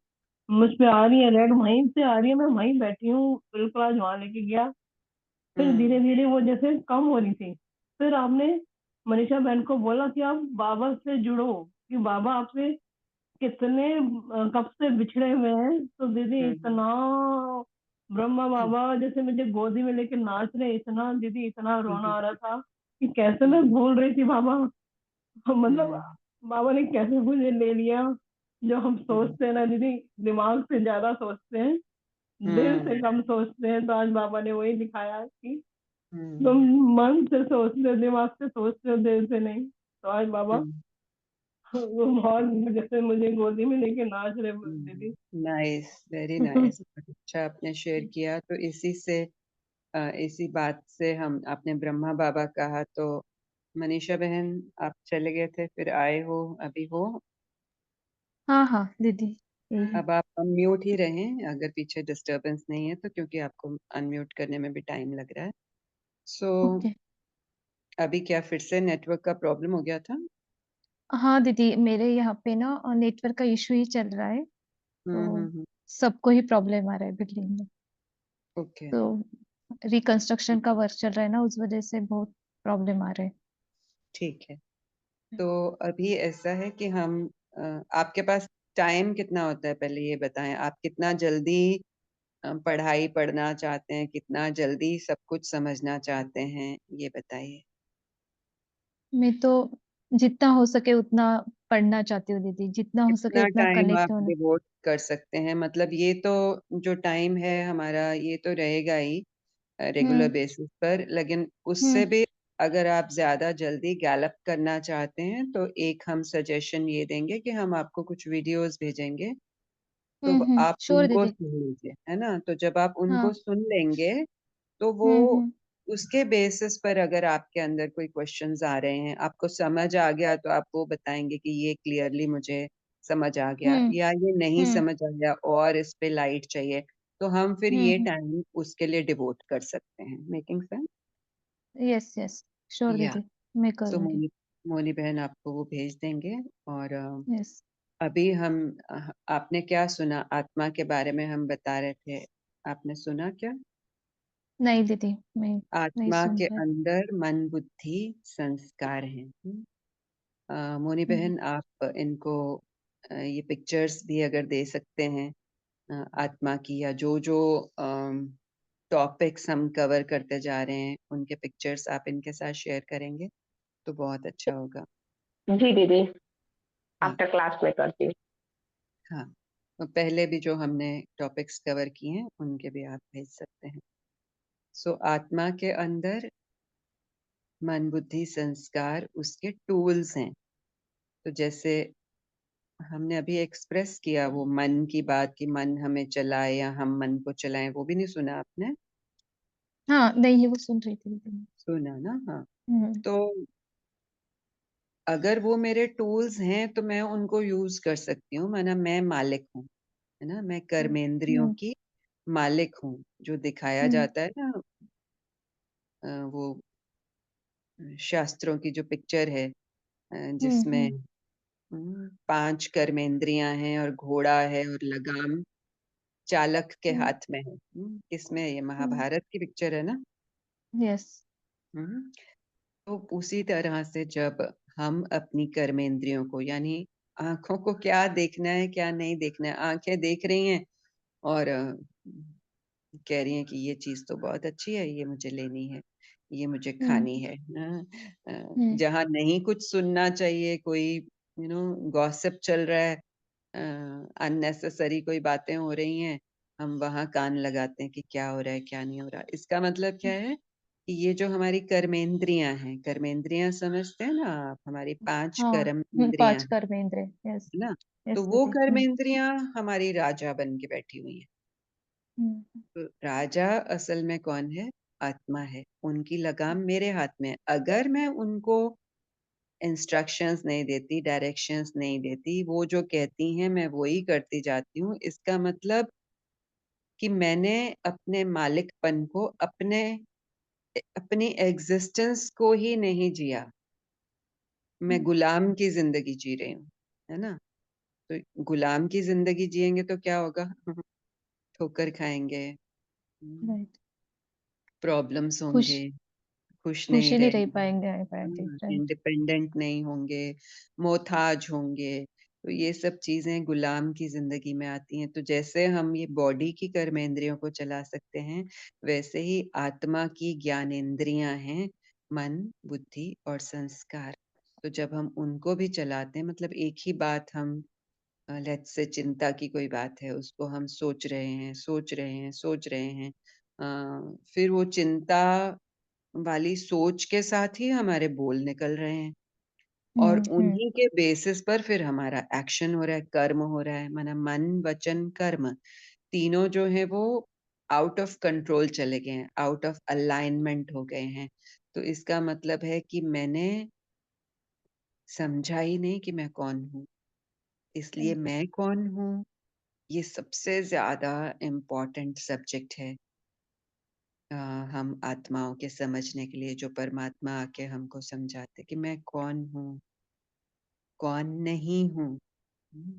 मुझ पे आ रही है, रेड वहीं से आ रही है, मैं वहीं बैठी हूँ, बिल्कुल आज वहां लेके गया। फिर धीरे हम्म धीरे वो जैसे कम हो रही थी। फिर आपने मनीषा बहन को बोला कि आप बाबा से जुड़ो, कि बाबा आपसे कितने कब से बिछड़े हुए हैं। तो दीदी हम्म इतना ब्रह्मा बाबा जैसे मुझे गोदी में लेके नाच रहे, इतना दीदी, इतना रोना आ रहा था कि कैसे मैं हम्म भूल रही थी बाबा। मतलब हम्म बाबा ने कैसे मुझे ले लिया। जो हम हम्म सोचते हैं ना दीदी, दिमाग से ज्यादा सोचते हैं, दिल से हम्म कम सोचते हैं, तो आज बाबा ने वही दिखाया कि तुम हम्म मन से सोचते हो, दिमाग से सोचते हो, दिल से नहीं। तो आज बाबा वो बहुत जैसे मुझे गोदी में लेके नाच रहे दीदी। Nice, very nice. अच्छा आपने शेयर किया। तो इसी से इसी बात से हम, आपने ब्रह्मा बाबा कहा तो मनीषा बहन, आप चले गए थे फिर आए हो, अभी हो? हाँ हाँ दीदी, यही है। अब आप अनम्यूट ही रहें, अगर पीछे डिस्टरबेंस नहीं है तो, क्योंकि आपको अनम्यूट करने में भी टाइम लग रहा है। So okay. अभी क्या फिर से नेटवर्क का प्रॉब्लम हो गया था? हाँ दीदी, मेरे यहाँ पे ना नेटवर्क का इशू ही चल रहा है, तो हम्म। सबको ही प्रॉब्लम आ रहा है बिल्डिंग में। ओके, तो रिकंस्ट्रक्शन का वर्क चल रहा है ना, उस वजह से बहुत प्रॉब्लम आ रहा है। ठीक है। तो अभी ऐसा है कि हम आपके पास टाइम कितना होता है, पहले ये बताएं। आप कितना जल्दी पढ़ाई पढ़ना चाहते हैं, कितना जल्दी सब कुछ समझना चाहते हैं, ये बताइए। मैं तो जितना हो सके उतना पढ़ना चाहती हूँ दीदी, जितना हो सके कितना उतना टाइम आप कनेक्ट होना। डिवोट कर सकते हैं? मतलब ये तो जो टाइम है हमारा, ये तो रहेगा ही रेगुलर हम्म बेसिस पर, लेकिन उससे हम्म भी अगर आप ज्यादा जल्दी गैलप करना चाहते हैं तो एक हम सजेशन ये देंगे कि हम आपको कुछ वीडियोस भेजेंगे, तो आप श्योर उनको दीदी। सुन लीजिए, है ना? तो जब आप उनको हाँ। सुन लेंगे तो वो हम्म। उसके बेसिस पर, अगर आपके अंदर कोई क्वेश्चंस आ रहे हैं, आपको समझ आ गया, तो आप वो बताएंगे कि ये क्लियरली मुझे समझ आ गया, हम्म या ये नहीं हम्म समझ आ गया और इस पे लाइट चाहिए, तो हम फिर ये हम्म। टाइम उसके लिए डिवोट कर सकते हैं। Making sense? Yes yes, sure या दीदी, मैं सो करूँगी। मोनी मोनी बहन आपको वो भेज देंगे। और यस। अभी हम आपने क्या सुना आत्मा के बारे में? हम बता रहे थे, आपने सुना क्या? नहीं दीदी, मैं नहीं आत्मा सुन के पाई। अंदर मन, बुद्धि, संस्कार हैं। मोनी हम्म, बहन, आप इनको ये पिक्चर्स भी अगर दे सकते हैं आत्मा की, या जो जो टॉपिक्स हम कवर करते जा रहे हैं उनके पिक्चर्स आप इनके साथ शेयर करेंगे तो बहुत अच्छा होगा। जी दीदी, हाँ आफ्टर क्लास में करती हूँ। हाँ, तो पहले भी जो हमने टॉपिक्स कवर किए हैं उनके भी आप भेज सकते हैं। सो आत्मा के अंदर मन, बुद्धि, संस्कार उसके टूल्स हैं। तो जैसे हमने अभी एक्सप्रेस किया वो मन की बात, कि मन हमें चलाए या हम मन को चलाएं, वो भी नहीं सुना आपने? हाँ, नहीं वो सुन रही थी दीदी मैं। सुना ना? हाँ। हम्म, तो अगर वो मेरे टूल्स हैं तो मैं उनको यूज कर सकती हूँ, माना मैं मालिक हूँ, है ना, मैं कर्मेंद्रियों हम्म, की मालिक हूँ। जो दिखाया हम्म, जाता है ना वो शास्त्रों की जो पिक्चर है हम्म, जिसमें 5 कर्मेंद्रियां हैं और घोड़ा है और लगाम चालक के हम्म, हाथ में है। किसमें? ये हम्म, महाभारत की पिक्चर है ना। यस। हम्म, तो उसी तरह से जब हम अपनी कर्मेंद्रियों को, यानी आंखों को क्या देखना है क्या नहीं देखना है, आंखें देख रही हैं और कह रही हैं कि ये चीज तो बहुत अच्छी है, ये मुझे लेनी है, ये मुझे हम्म, खानी है। हम्म, जहाँ नहीं कुछ सुनना चाहिए, कोई गॉसिप चल रहा है, अननेसेसरी कोई बातें हो रही हैं, हम वहां कान लगाते हैं कि क्या हो रहा है क्या नहीं हो रहा। इसका मतलब क्या है कि ये जो हमारी कर्मेंद्रियां हैं, कर्मेंद्रियां समझते हैं ना आप, हमारी 5 हाँ, कर्म इंद्रियां 5 हैं, कर्मेंद्र, यस। है ना। तो यस वो दीदी। कर्मेंद्रियां हमारी राजा बन के बैठी हुई हैं। हम्म, तो राजा असल में कौन है? आत्मा है। उनकी लगाम मेरे हाथ में है। अगर मैं उनको इंस्ट्रक्शंस नहीं देती, डायरेक्शंस नहीं देती, वो जो कहती हैं मैं वही करती जाती हूँ, इसका मतलब कि मैंने अपने मालिकपन को, अपनी एग्जिस्टेंस को ही नहीं जिया। मैं गुलाम की जिंदगी जी रही हूँ, है ना। तो गुलाम की जिंदगी जिएंगे तो क्या होगा? ठोकर खाएंगे, राइट। प्रॉब्लम्स खुश होंगे, खुश नहीं खुशी नहीं रह रहेंगे, पाएंगे, आ पाएंगे, राइट। इंडिपेंडेंट नहीं होंगे, मोहताज होंगे। तो ये सब चीजें गुलाम की जिंदगी में आती हैं। तो जैसे हम ये बॉडी की कर्मेंद्रियों को चला सकते हैं, वैसे ही आत्मा की ज्ञानेंद्रियां हैं, मन, बुद्धि और संस्कार। तो जब हम उनको भी चलाते हैं, मतलब एक ही बात हम, लेट्स से चिंता की कोई बात है, उसको हम सोच रहे हैं, सोच रहे हैं, सोच रहे हैं, फिर वो चिंता वाली सोच के साथ ही हमारे बोल निकल रहे हैं, और हम्म, उन्हीं के बेसिस पर फिर हमारा एक्शन हो रहा है, कर्म हो रहा है। माना मन, वचन, कर्म, तीनों जो है वो आउट ऑफ कंट्रोल चले गए हैं, आउट ऑफ अलाइनमेंट हो गए हैं। तो इसका मतलब है कि मैंने समझा ही नहीं कि मैं कौन हूँ। इसलिए राइट। मैं कौन हूँ, ये सबसे ज्यादा इम्पोर्टेंट सब्जेक्ट है हम आत्माओं के समझने के लिए, जो परमात्मा आके हमको समझाते कि मैं कौन हूँ, कौन नहीं हूँ।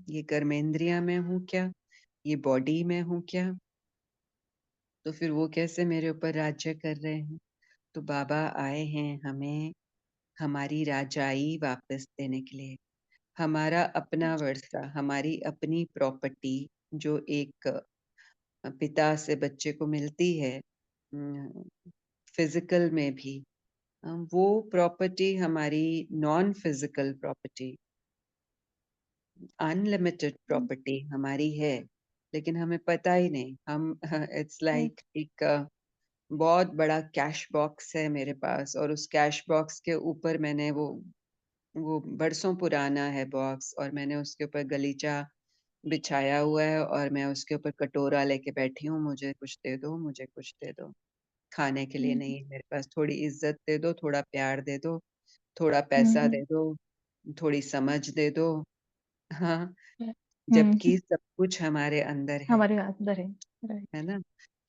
ये कर्मेंद्रिया में हूँ क्या, ये बॉडी में हूँ क्या, तो फिर वो कैसे मेरे ऊपर राज्य कर रहे हैं। तो बाबा आए हैं हमें हमारी राजाई वापस देने के लिए। हमारा अपना वर्षा, हमारी अपनी प्रॉपर्टी, जो एक पिता से बच्चे को मिलती है फिजिकल में भी, वो प्रॉपर्टी, हमारी non physical property, unlimited property हमारी है, लेकिन हमें पता ही नहीं। हम इट्स लाइक एक बहुत बड़ा कैश बॉक्स है मेरे पास, और उस कैश बॉक्स के ऊपर मैंने वो बरसों पुराना है बॉक्स, और मैंने उसके ऊपर गलीचा बिछाया हुआ है, और मैं उसके ऊपर कटोरा लेके बैठी हूँ, मुझे कुछ दे दो, मुझे कुछ दे दो। खाने के लिए नहीं है मेरे पास, थोड़ी इज्जत दे दो, थोड़ा प्यार दे दो, थोड़ा पैसा दे दो, थोड़ी समझ दे दो। हाँ, हम्म, जबकि सब कुछ हमारे अंदर हमारे अंदर है, है राइट। ना।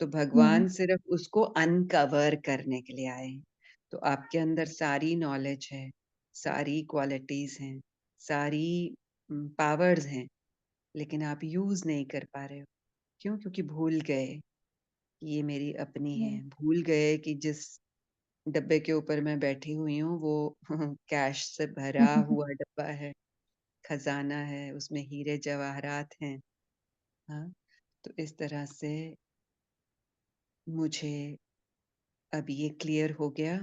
तो हम्म, भगवान सिर्फ उसको अनकवर करने के लिए आए हैं। तो आपके अंदर सारी नॉलेज है, सारी क्वालिटीज हैं, सारी पावर्स हैं, लेकिन आप यूज नहीं कर पा रहे हो। क्यों? क्योंकि भूल गए। कि ये मेरी अपनी है। हम्म, भूल गए कि जिस डब्बे के ऊपर मैं बैठी हुई हूँ वो कैश से भरा हुआ डब्बा है, खजाना है, उसमें हीरे जवाहरात हैं। हाँ, तो इस तरह से मुझे अब ये क्लियर हो गया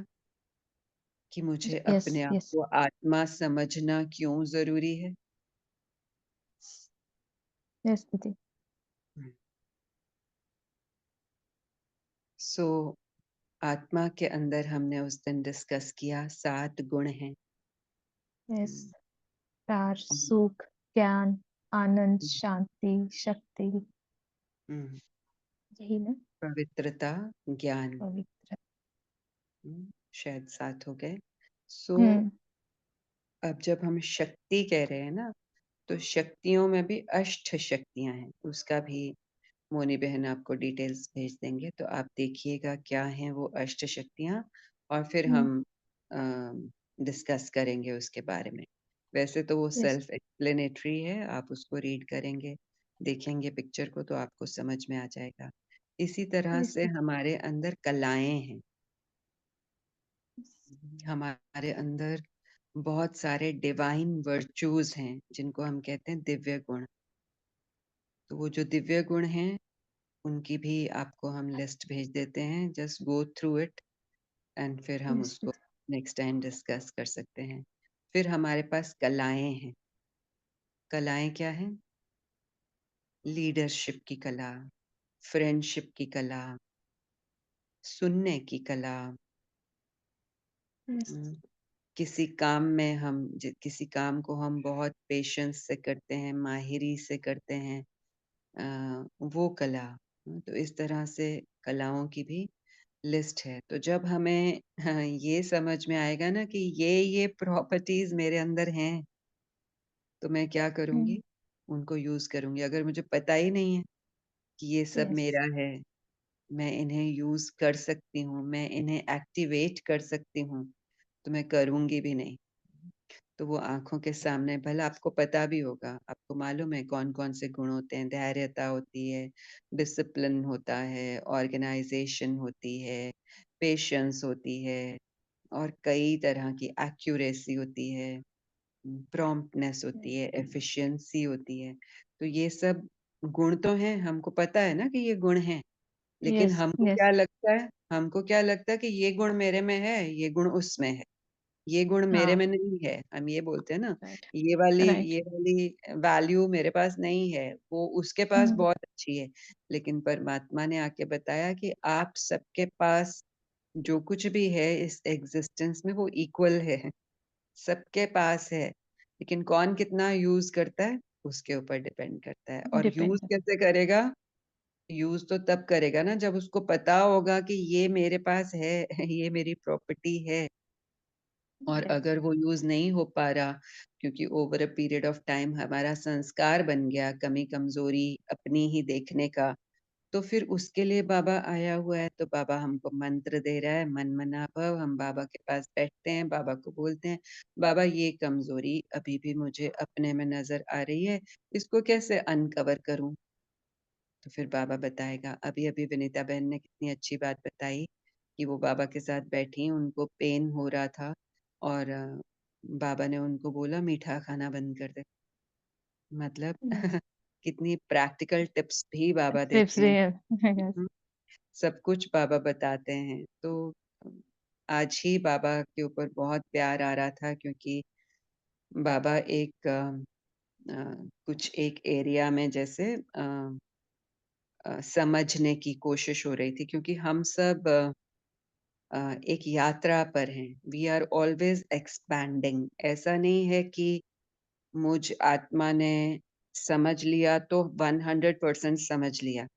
कि मुझे यस अपने आप यस को आत्मा समझना क्यों जरूरी है। यस दीदी। सो आत्मा के अंदर हमने उस दिन डिस्कस किया 7 गुण हैं। यस, हम्म, प्यार, हम्म, सुख, ज्ञान, आनंद, शांति, शक्ति, हम्म, यही ना? पवित्रता, ज्ञान, पवित्र। शायद 7 हो गए। सो हम्म। अब जब हम शक्ति कह रहे हैं ना, तो शक्तियों में भी अष्ट शक्तियां हैं। उसका भी मोनी बहन आपको डिटेल्स भेज देंगे, तो आप देखिएगा क्या हैं वो अष्ट शक्तियां, और फिर हम्म। हम डिस्कस करेंगे उसके बारे में। वैसे तो वो यस सेल्फ एक्सप्लेनेटरी है, आप उसको रीड करेंगे, देखेंगे पिक्चर को तो आपको समझ में आ जाएगा। इसी तरह यस से दीदी। हमारे अंदर कलाएं हैं। हमारे अंदर बहुत सारे डिवाइन वर्चूज हैं जिनको हम कहते हैं दिव्य गुण। तो वो जो दिव्य गुण हैं उनकी भी आपको हम लिस्ट भेज देते हैं, just go through it and फिर हम यस उसको दीदी। नेक्स्ट टाइम डिस्कस कर सकते हैं। फिर हमारे पास कलाएं हैं। कलाएं क्या हैं? लीडरशिप की कला, फ्रेंडशिप की कला, सुनने की कला, यस हम्म, किसी काम में किसी काम को हम बहुत पेशेंस से करते हैं, माहिरी से करते हैं, वो कला। तो इस तरह से कलाओं की भी लिस्ट है। तो जब हमें ये समझ में आएगा ना कि ये प्रॉपर्टीज मेरे अंदर हैं, तो मैं क्या हम्म। करूंगी? उनको यूज करूंगी। अगर मुझे पता ही नहीं है कि ये सब यस मेरा है, मैं इन्हें यूज कर सकती हूँ, मैं इन्हें एक्टिवेट कर सकती हूँ, तो मैं करूंगी भी नहीं। तो वो आंखों के सामने, भला आपको पता भी होगा, आपको मालूम है कौन कौन से गुण होते हैं। धैर्यता होती है, डिसिप्लिन होता है, ऑर्गेनाइजेशन होती है, पेशेंस होती है, और कई तरह की एक्यूरेसी होती है, प्रॉम्प्टनेस होती है, एफिशिएंसी होती है। तो ये सब गुण तो हैं, हमको पता है ना कि ये गुण हैं। लेकिन यस हमको यस। क्या लगता है? हमको क्या लगता है कि ये गुण मेरे में है, ये गुण उसमें है, ये गुण मेरे हाँ। में नहीं है। हम ये बोलते हैं ना, राइट। ये वाली राइट। ये वाली वैल्यू मेरे पास नहीं है, वो उसके पास हम्म। बहुत अच्छी है। लेकिन परमात्मा ने आके बताया कि आप सबके पास जो कुछ भी है इस एग्जिस्टेंस में वो इक्वल है, सबके पास है। लेकिन कौन कितना यूज करता है उसके ऊपर डिपेंड करता है। और यूज डिपेंड। कैसे करेगा? यूज तो तब करेगा ना जब उसको पता होगा कि ये मेरे पास है, ये मेरी प्रॉपर्टी है। और यस। अगर वो यूज नहीं हो पा रहा, क्योंकि over a period of time हमारा संस्कार बन गया कमी कमजोरी अपनी ही देखने का, तो फिर उसके लिए बाबा आया हुआ है। तो बाबा हमको मंत्र दे रहा है, मन मना भव। हम बाबा के पास बैठते हैं, बाबा को बोलते हैं, बाबा ये कमजोरी अभी भी मुझे अपने में नजर आ रही है, इसको कैसे अनकवर करूं? तो फिर बाबा बताएगा। अभी अभी विनीता बहन ने कितनी अच्छी बात बताई कि वो बाबा के साथ बैठी, उनको पेन हो रहा था, और बाबा ने उनको बोला मीठा खाना बंद कर दे। मतलब यस। कितनी प्रैक्टिकल टिप्स भी बाबा टिप्स देते भी हैं। है। यस। हम्म, सब कुछ बाबा बताते हैं। तो आज ही बाबा के ऊपर बहुत प्यार आ रहा था, क्योंकि बाबा एक कुछ एक एरिया में जैसे समझने की कोशिश हो रही थी, क्योंकि हम सब एक यात्रा पर हैं। We are always expanding. ऐसा नहीं है कि मुझ आत्मा ने समझ लिया तो 100% समझ लिया।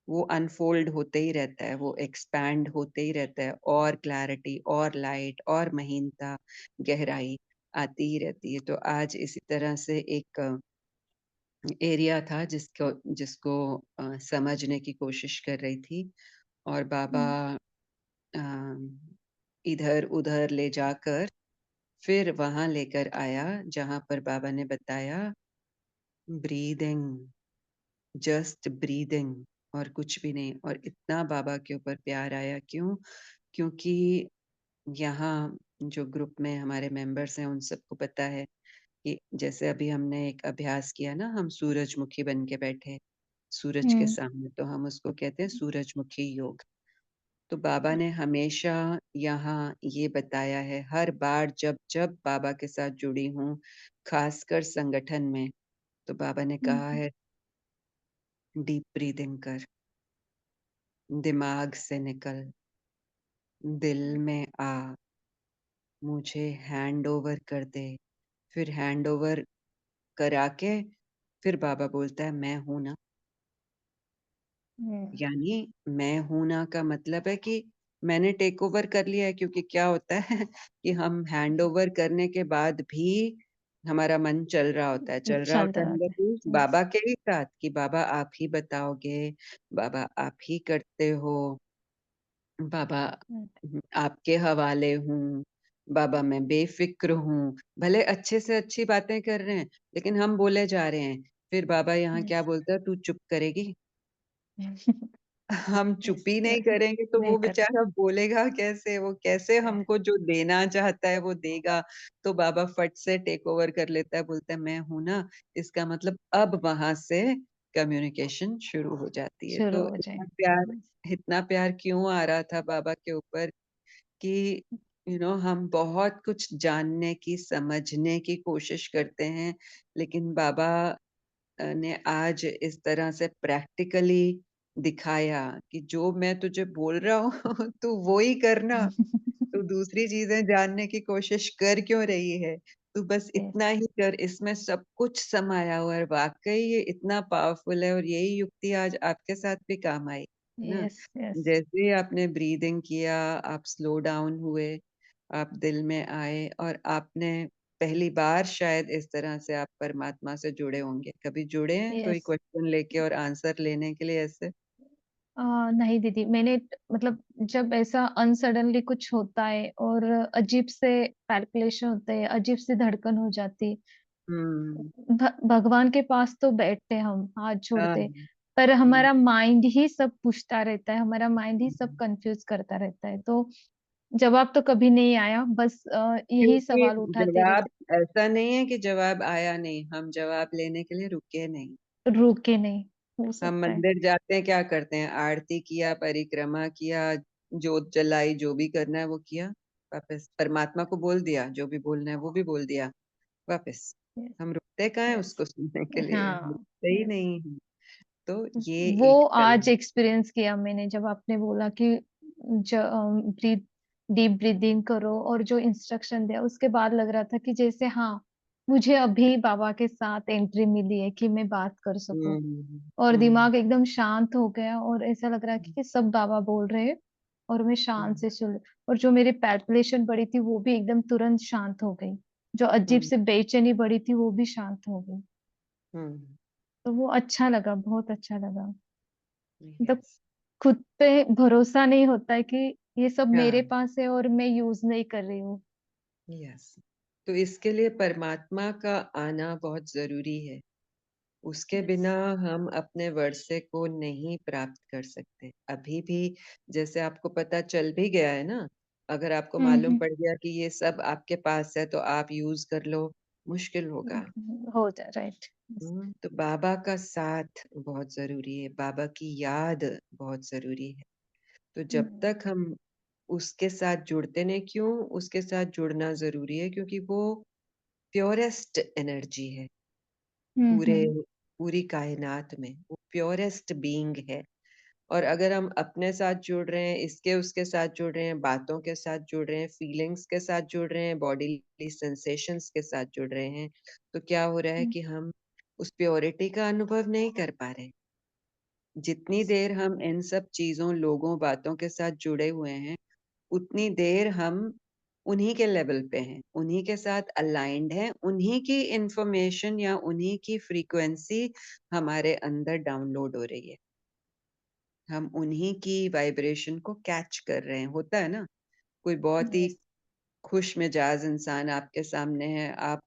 वो अनफोल्ड होते ही रहता है, वो एक्सपैंड होते ही रहता है, और क्लैरिटी और लाइट और महीनता गहराई आती ही रहती है। तो आज इसी तरह से एक एरिया था जिसको जिसको समझने की कोशिश कर रही थी, और बाबा इधर उधर ले जाकर फिर वहां लेकर आया जहां पर बाबा ने बताया ब्रीदिंग, जस्ट ब्रीदिंग। और कुछ भी नहीं। और इतना बाबा के ऊपर प्यार आया, क्यों? क्योंकि यहाँ जो ग्रुप में हमारे मेंबर्स हैं उन सबको पता है कि जैसे अभी हमने एक अभ्यास किया ना, हम सूरजमुखी बन के बैठे सूरज के सामने, तो हम उसको कहते हैं सूरजमुखी योग। तो बाबा ने हमेशा यहाँ ये बताया है, हर बार जब जब बाबा के साथ जुड़ी हूँ, खासकर संगठन में, तो बाबा ने कहा है डीप ब्रीदिंग कर, दिमाग से निकल, दिल में आ, मुझे हैंड ओवर कर दे। फिर हैंड ओवर करा के फिर बाबा बोलता है मैं हूं ना। यानी मैं हूं ना का मतलब है कि मैंने टेक ओवर कर लिया है। क्योंकि क्या होता है कि हम हैंड ओवर करने के बाद भी हमारा मन चल रहा होता है, चल रहा होता चलता है मतलब रहता है। कि बाबा के ही साथ, कि बाबा आप ही बताओगे, बाबा आप ही करते हो, बाबा आपके हवाले हूँ, बाबा मैं बेफिक्र हूँ। भले अच्छे से अच्छी बातें कर रहे हैं, लेकिन हम बोले जा रहे हैं। फिर बाबा यहाँ क्या बोलता है, तू चुप करेगी? हम चुप ही नहीं करेंगे तो नहीं वो कर बेचारा बोलेगा कैसे? वो कैसे हमको जो देना चाहता है वो देगा? तो बाबा फट से टेक ओवर कर लेता है, बोलता है मैं हूं ना। इसका मतलब अब वहां से कम्युनिकेशन शुरू हो जाती है। शुरू तो हो इतना प्यार क्यों आ रहा था बाबा के ऊपर कि हम बहुत कुछ जानने की, समझने की कोशिश करते हैं, लेकिन बाबा ने आज इस तरह से प्रैक्टिकली दिखाया कि जो मैं तुझे बोल रहा हूँ तू वो ही करना। तू दूसरी चीजें जानने की कोशिश कर क्यों रही है? तू बस जाए। इतना ही कर, इसमें सब कुछ समाया हुआ है। वाकई ये इतना पावरफुल है, और यही युक्ति आज आपके साथ भी काम आई है ना। यस यस जैसे ही आपने ब्रीदिंग किया, आप स्लो डाउन हुए, आप दिल में आए, और आपने पहली बार शायद इस तरह से आप परमात्मा से जुड़े होंगे। कभी जुड़े हैं कोई यस। क्वेश्चन लेके और आंसर लेने के लिए ऐसे? नहीं दीदी, मैंने मतलब जब ऐसा अनसडनली कुछ होता है और अजीब से कैलकुलेशन होते हैं, अजीब सी धड़कन हो जाती, हम्म। भगवान के पास तो बैठते हम हाथ हाँ। जोड़ते, पर हम्म। हमारा माइंड ही सब पूछता रहता है, हमारा माइंड ही सब कंफ्यूज करता रहता है। तो जवाब तो कभी नहीं आया, बस यही क्योंकि सवाल उठाते जवाब रहते, ऐसा नहीं है कि जवाब आया नहीं, हम जवाब लेने के लिए रुके नहीं। रुके नहीं। हो हम सकता है। मंदिर जाते हैं, क्या करते हैं? आरती किया, परिक्रमा किया, जोत जलाई, जो भी करना है वो किया, वापस परमात्मा को बोल दिया, जो भी बोलना है वो भी बोल दिया, वापस। यस हम रुकते कहाँ हैं यस। उसको सुनने के लिए? हम हाँ रुकते ही यस। नहीं हैं। तो ये वो एक आज कला। एक्सपीरियंस किया मैंने, जब आपने बोला कि ब्रीथ डीप ब्रीदिंग करो और जो इंस्ट्रक्शन दिया, उसके बाद लग रहा था कि जैसे हाँ, मुझे अभी बाबा के साथ एंट्री मिली है कि मैं बात कर सकूं, हम्म। और हम्म। दिमाग एकदम शांत हो गया और ऐसा लग रहा है कि सब बाबा बोल रहे हैं और मैं शांत हम्म। से सुन, और जो मेरी पैल्पिटेशन बढ़ी थी वो भी एकदम तुरंत शांत हो गई, जो अजीब हम्म। से बेचैनी बढ़ी थी वो भी शांत हो गई। हम्म। तो वो अच्छा लगा, बहुत अच्छा लगा। मतलब यस। खुद पे भरोसा नहीं होता है कि ये सब मेरे हाँ। पास है और मैं यूज नहीं कर रही हूँ। यस। तो इसके लिए परमात्मा का आना बहुत जरूरी है। उसके यस। बिना हम अपने वर्षे को नहीं प्राप्त कर सकते। अभी भी जैसे आपको पता चल भी गया है ना, अगर आपको मालूम हम्म। पड़ गया कि ये सब आपके पास है तो आप यूज कर लो, मुश्किल होगा। हो जाए राइट। तो बाबा का साथ बहुत जरूरी है, बाबा की याद बहुत जरूरी है। तो जब तक हम उसके साथ जुड़ते नहीं, क्यों उसके साथ जुड़ना जरूरी है? क्योंकि वो प्योरेस्ट एनर्जी है पूरे हम्म। पूरी कायनात में। वो प्योरेस्ट बीइंग है। और अगर हम अपने साथ जुड़ रहे हैं, इसके उसके साथ जुड़ रहे हैं, बातों के साथ जुड़ रहे हैं, फीलिंग्स के साथ जुड़ रहे हैं, बॉडीली सेंसेशंस के साथ जुड़ रहे हैं, तो क्या हो रहा है कि हम उस प्योरिटी का अनुभव नहीं कर पा रहे। जितनी देर हम इन सब चीजों, लोगों, बातों के साथ जुड़े हुए हैं, उतनी देर हम उन्हीं के लेवल पे हैं, उन्हीं के साथ अलाइंड हैं, उन्हीं की इंफॉर्मेशन या उन्हीं की फ्रीक्वेंसी हमारे अंदर डाउनलोड हो रही है। हम उन्हीं की वाइब्रेशन को कैच कर रहे हैं। होता है ना, कोई बहुत ही यस। खुश मिजाज इंसान आपके सामने है, आप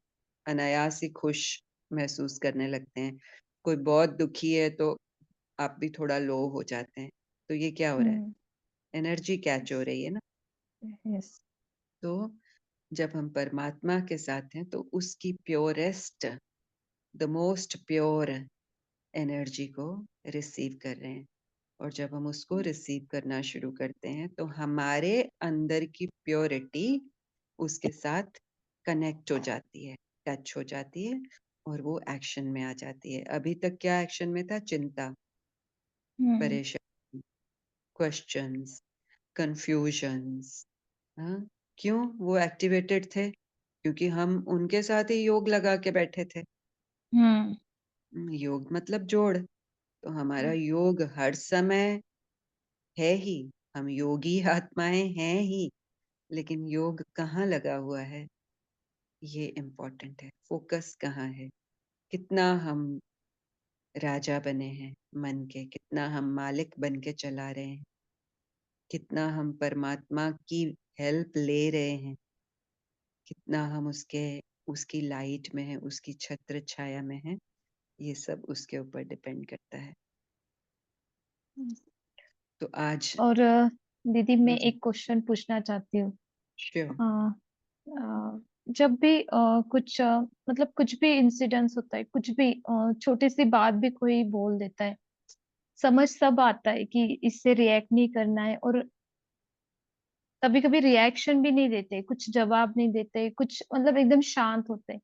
अनायास ही खुश महसूस करने लगते हैं। कोई बहुत दुखी है तो आप भी थोड़ा लो हो जाते हैं। तो ये क्या हो रहा है? एनर्जी कैच हो रही है ना। यस। तो जब हम परमात्मा के साथ हैं तो उसकी purest, the most pure energy को रिसीव कर रहे हैं। और जब हम उसको रिसीव करना शुरू करते हैं तो हमारे अंदर की प्योरिटी उसके साथ कनेक्ट हो जाती है, टच हो जाती है, और वो एक्शन में आ जाती है। अभी तक क्या एक्शन में था? चिंता, परेशानी, क्वेश्चंस, कंफ्यूजन्स। हाँ, क्यों वो एक्टिवेटेड थे? क्योंकि हम उनके साथ ही योग लगा के बैठे थे। योग मतलब जोड़। तो हमारा योग हर समय है ही, हम योगी आत्माएं हैं ही, लेकिन योग कहाँ लगा हुआ है, ये इम्पोर्टेंट है। फोकस कहाँ है? कितना हम राजा बने हैं मन के, कितना हम मालिक बन के चला रहे हैं, कितना हम परमात्मा की हेल्प ले रहे हैं, कितना हम उसकी लाइट में है, उसकी छत्र छाया में है। ये सब उसके ऊपर डिपेंड करता है। तो आज और दीदी मैं एक क्वेश्चन पूछना चाहती हूँ। श्योर। जब भी कुछ मतलब कुछ भी इंसिडेंट्स होता है, कुछ भी छोटी सी बात भी कोई बोल देता है, समझ सब आता है कि इससे रिएक्ट नहीं करना है, और कभी कभी रिएक्शन भी नहीं देते, कुछ जवाब नहीं देते, कुछ मतलब एकदम शांत होते हैं।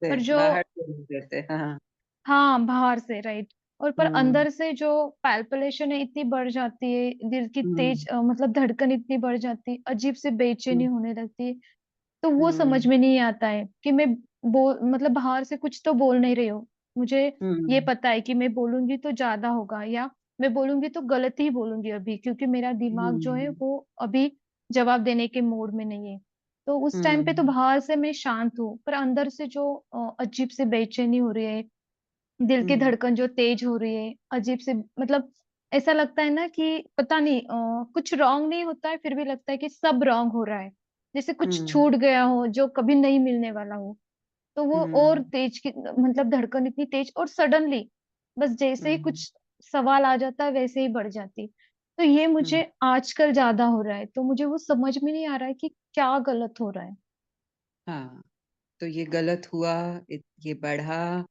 पर जो बाहर से नहीं देते। हाँ। हाँ, बाहर से राइट, और पर हम्म अंदर से जो पैल्पिलेशन है इतनी बढ़ जाती है, दिल की हम्म तेज मतलब धड़कन इतनी बढ़ जाती है, अजीब से बेचैनी हम्म होने लगती है। तो वो समझ हम्म में नहीं आता है कि मैं मतलब बाहर से कुछ तो बोल नहीं रही हूँ। मुझे ये हम्म पता है कि मैं बोलूंगी तो ज्यादा होगा, या मैं बोलूंगी तो गलत ही बोलूंगी अभी, क्योंकि मेरा दिमाग जो है हम्म वो अभी जवाब देने के मूड में नहीं है। तो उस टाइम पे तो हम्म बाहर से मैं शांत हूँ, पर अंदर से जो अजीब से बेचैनी हो रही है, दिल की हम्म धड़कन जो तेज हो रही है, अजीब से मतलब ऐसा लगता है ना कि पता नहीं कुछ रॉन्ग नहीं होता है, फिर भी लगता है कि सब रॉन्ग हो रहा है, जैसे कुछ हम्म छूट गया हो जो कभी नहीं मिलने वाला हो। तो वो और हम्म तेज की मतलब धड़कन इतनी तेज, और सडनली बस जैसे ही हम्म कुछ सवाल आ जाता है वैसे ही बढ़ जाती। तो ये हम्म, मुझे आजकल ज्यादा हो रहा है, तो मुझे वो समझ में नहीं आ रहा है कि क्या गलत हो रहा है। हाँ, तो ये गलत हुआ, ये बढ़ा।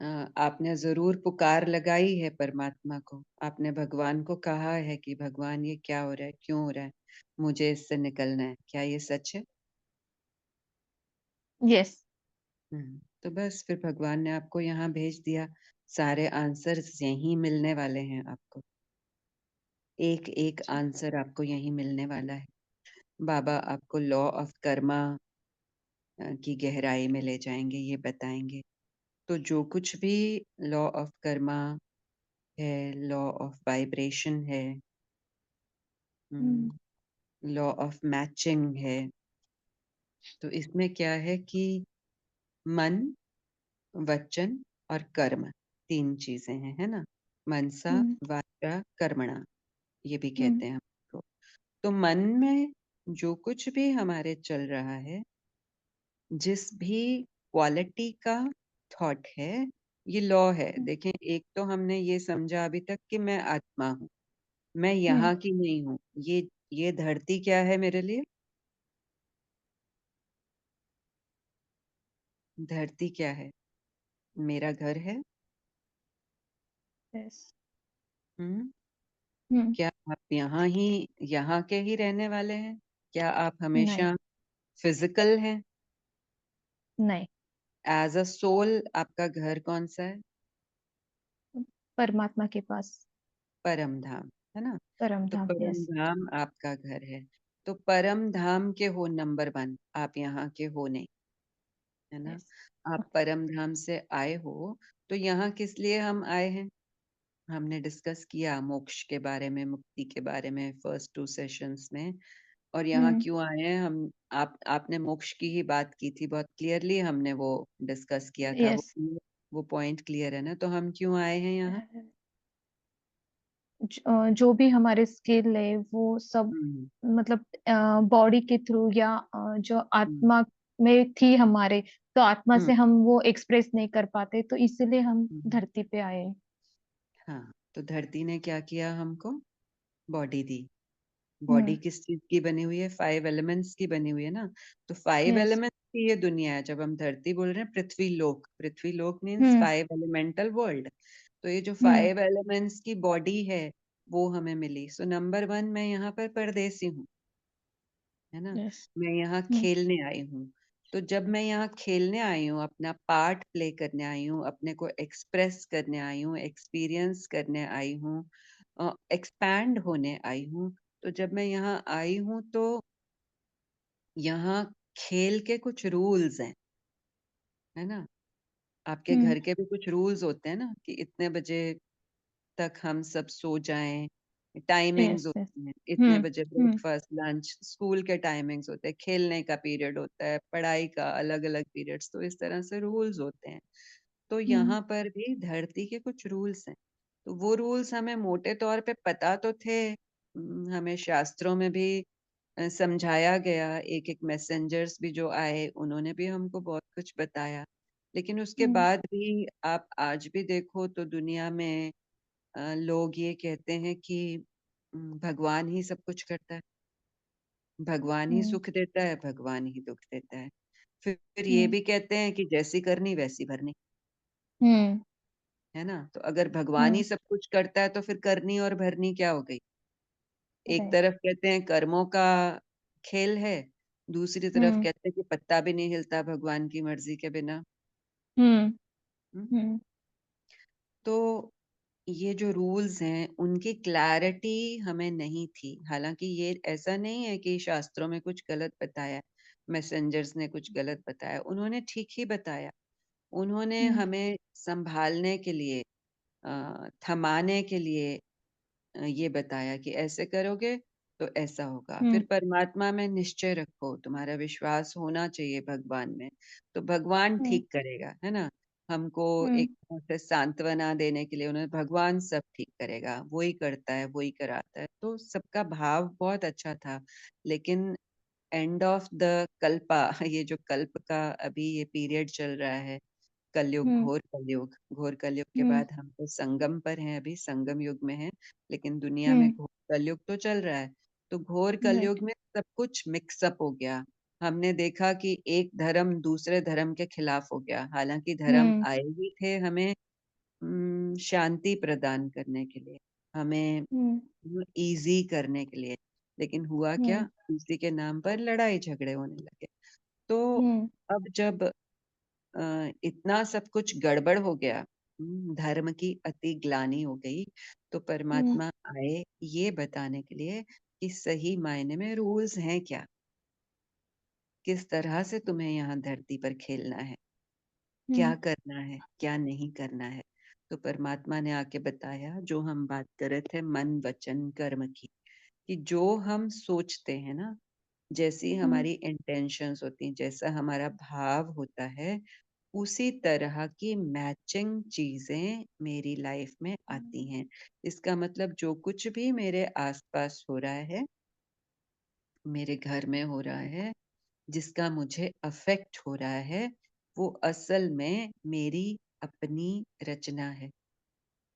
अ, आपने जरूर पुकार लगाई है परमात्मा को, आपने भगवान को कहा है कि भगवान ये क्या हो रहा है, क्यों हो रहा है, मुझे इससे निकलना है। क्या ये सच है? यस। तो बस फिर भगवान ने आपको यहाँ भेज दिया। सारे आंसर्स यहीं मिलने वाले हैं आपको, एक एक आंसर आपको यहीं मिलने वाला है। बाबा आपको लॉ ऑफ कर्मा की गहराई में ले जाएंगे, ये बताएंगे। तो जो कुछ भी लॉ ऑफ कर्मा है, लॉ ऑफ वाइब्रेशन है, लॉ ऑफ मैचिंग है, तो इसमें क्या है कि मन, वचन और कर्म, तीन चीजें हैं, है ना। मनसा वाचा कर्मणा, ये भी कहते हैं हमको। तो मन में जो कुछ भी हमारे चल रहा है, जिस भी क्वालिटी का थॉट है, ये लॉ है। देखें, एक तो हमने ये समझा अभी तक कि मैं आत्मा हूँ, मैं यहाँ की नहीं हूँ। ये धरती क्या है मेरे लिए? धरती क्या है? मेरा घर है। यस। हम्म क्या आप यहाँ के ही रहने वाले हैं? क्या आप नहीं। हमेशा फिजिकल हैं? नहीं। एज अ सोल आपका घर कौन सा है? परमात्मा के पास। परम धाम, है ना। परम तो धाम, परम यस। धाम आपका घर है। तो परम धाम के हो नंबर 1, आप यहाँ के हो नहीं, है ना। यस। आप परम धाम से आए हो, तो यहाँ किस लिए हम आए हैं? हमने डिस्कस किया मोक्ष के बारे में, मुक्ति के बारे में फर्स्ट 2 सेशंस में। और यहाँ क्यों आए हैं हम? आपने मोक्ष की ही बात की थी बहुत क्लियरली, हमने वो डिस्कस किया था। यस। वो पॉइंट क्लियर है ना? तो हम क्यों आए हैं यहाँ? जो भी हमारे स्किल है वो सब हम्म मतलब बॉडी के थ्रू, या जो हम्म आत्मा में थी हमारे, तो आत्मा हम्म से हम वो एक्सप्रेस नहीं कर पाते, तो इसीलिए हम हम्म, धरती पे आए हैं। हाँ, तो धरती ने क्या किया हमको? बॉडी दी। बॉडी किस चीज की बनी हुई है? 5 एलिमेंट्स की बनी हुई है ना। तो 5 यस एलिमेंट्स की ये दुनिया है। जब हम धरती बोल रहे हैं, पृथ्वी लोक मीन्स हम्म 5 एलिमेंटल वर्ल्ड। तो ये जो हम्म 5 एलिमेंट्स की बॉडी है वो हमें मिली। सो नंबर 1, मैं यहाँ पर परदेसी हूँ, है ना। यस मैं यहाँ खेलने आई हूँ। तो जब मैं यहाँ खेलने आई हूँ, अपना पार्ट प्ले करने आई हूँ, अपने को एक्सप्रेस करने आई हूँ, एक्सपीरियंस करने आई हूँ, एक्सपैंड होने आई हूँ। तो जब मैं यहाँ आई हूँ तो यहाँ खेल के कुछ रूल्स हैं, है ना। आपके हम्म घर के भी कुछ रूल्स होते हैं ना, कि इतने बजे तक हम सब सो जाएं। टाइमिंग्स यस यस होती हैं, इतने हम्म बजे हम्म ब्रेकफास्ट, लंच, स्कूल के टाइमिंग्स होते हैं, खेलने का पीरियड होता है, पढ़ाई का अलग अलग पीरियड्स। तो इस तरह से रूल्स होते हैं। तो हम्म यहाँ पर भी धरती के कुछ रूल्स हैं। तो वो रूल्स हमें मोटे तौर पे पता तो थे। हमें शास्त्रों में भी समझाया गया। एक एक मैसेंजर्स भी जो आए, उन्होंने भी हमको बहुत कुछ बताया। लेकिन उसके हम्म बाद भी आप आज भी देखो तो दुनिया में लोग ये कहते हैं कि भगवान ही सब कुछ करता है, भगवान ही हम्म सुख देता है, भगवान ही दुख देता है। फिर ये हम्म भी कहते हैं कि जैसी करनी वैसी भरनी, हम्म है ना। तो अगर भगवान ही हम्म सब कुछ करता है तो फिर करनी और भरनी क्या हो गई? एक राइट तरफ कहते हैं कर्मों का खेल है, दूसरी तरफ हम्म कहते हैं कि पत्ता भी नहीं हिलता भगवान की मर्जी के बिना। हम्म हम्म। हम्म तो ये जो रूल्स हैं उनकी क्लैरिटी हमें नहीं थी। हालांकि ये ऐसा नहीं है कि शास्त्रों में कुछ गलत बताया, मैसेंजर्स ने कुछ गलत बताया, उन्होंने ठीक ही बताया। उन्होंने हम्म हमें संभालने के लिए, थमाने के लिए ये बताया कि ऐसे करोगे तो ऐसा होगा। हम्म फिर परमात्मा में निश्चय रखो, तुम्हारा विश्वास होना चाहिए भगवान में, तो भगवान हम्म ठीक करेगा, है ना। हमको हम्म एक तरह से सांत्वना देने के लिए उन्हें, भगवान सब ठीक करेगा, वो ही करता है, वो ही कराता है। तो सबका भाव बहुत अच्छा था। लेकिन एंड ऑफ द कल्पा ये जो कल्प का अभी ये पीरियड चल रहा है, कलयुग, हम्म घोर कलयुग, घोर कलयुग के हम्म बाद हम तो संगम पर हैं, अभी संगम युग में हैं। लेकिन दुनिया में हम्म घोर कलयुग तो चल रहा है। तो घोर राइट कलयुग में सब कुछ मिक्सअप हो गया। हमने देखा कि एक धर्म दूसरे धर्म के खिलाफ हो गया। हालांकि धर्म हम्म आए ही थे हमें शांति प्रदान करने के लिए, हमें हम्म इजी करने के लिए। लेकिन हुआ क्या? हम्म इसी के नाम पर लड़ाई झगड़े होने लगे। तो हम्म अब जब इतना सब कुछ गड़बड़ हो गया, धर्म की अति ग्लानि हो गई, तो हम्म परमात्मा आए ये बताने के लिए कि सही मायने में रूल्स हैं क्या, किस तरह से तुम्हें यहाँ धरती पर खेलना है, क्या हम्म करना है, क्या नहीं करना है। तो परमात्मा ने आके बताया, जो हम बात कर रहे थे मन वचन कर्म की, कि जो हम सोचते हैं ना, जैसी हम्म हमारी इंटेंशंस होती हैं, जैसा हमारा भाव होता है, उसी तरह की मैचिंग चीजें मेरी लाइफ में आती हैं। इसका मतलब जो कुछ भी मेरे आसपास हो रहा है, मेरे घर में हो रहा है, जिसका मुझे अफेक्ट हो रहा है, वो असल में मेरी अपनी रचना है।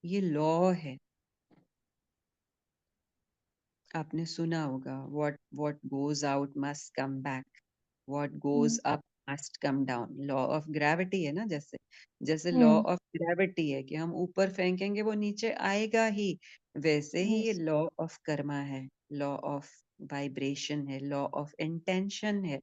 ये लॉ है। आपने सुना होगा, what goes out must come back, what goes hmm up must come down. Law of gravity है ना। जैसे जैसे लॉ हम्म ऑफ ग्रेविटी है कि हम ऊपर फेंकेंगे वो नीचे आएगा ही, वैसे ही ये यस लॉ ऑफ कर्मा है, लॉ ऑफ वाइब्रेशन है, लॉ ऑफ इंटेंशन है।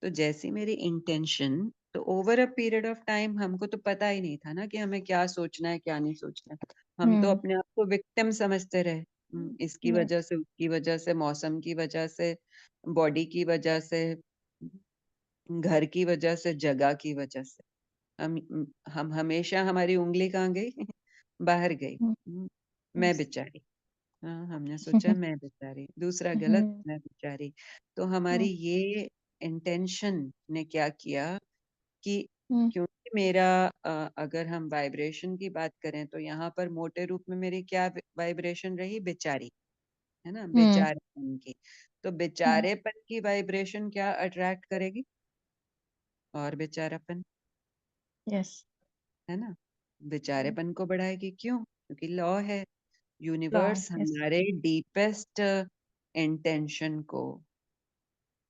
तो जैसी मेरी इंटेंशन, तो over a period of time हमको तो पता ही नहीं था ना कि हमें क्या सोचना है क्या नहीं सोचना है। हम तो हम्म अपने आप को विक्टिम समझते रहे। इसकी वजह यस से, उसकी वजह से, मौसम की वजह से, बॉडी की वजह से, घर की वजह से, जगह की वजह से। हम हमेशा, हमारी उंगली कहाँ गई? बाहर गई। मैं यस बेचारी। हाँ, हमने सोचा मैं बेचारी, दूसरा गलत, हम्म मैं बेचारी। तो हमारी ये इंटेंशन ने क्या किया कि, हम्म क्योंकि मेरा अगर हम वाइब्रेशन की बात करें तो यहाँ पर मोटे रूप में मेरी क्या वाइब्रेशन रही? बेचारी, है ना, हम्म बेचारेपन की। तो बेचारेपन की वाइब्रेशन क्या अट्रैक्ट करेगी? और बेचारापन, यस है ना। बेचारेपन को बढ़ाएगी। क्यों? क्योंकि लॉ है। Universe yes. हमारे डीपेस्ट इंटेंशन को,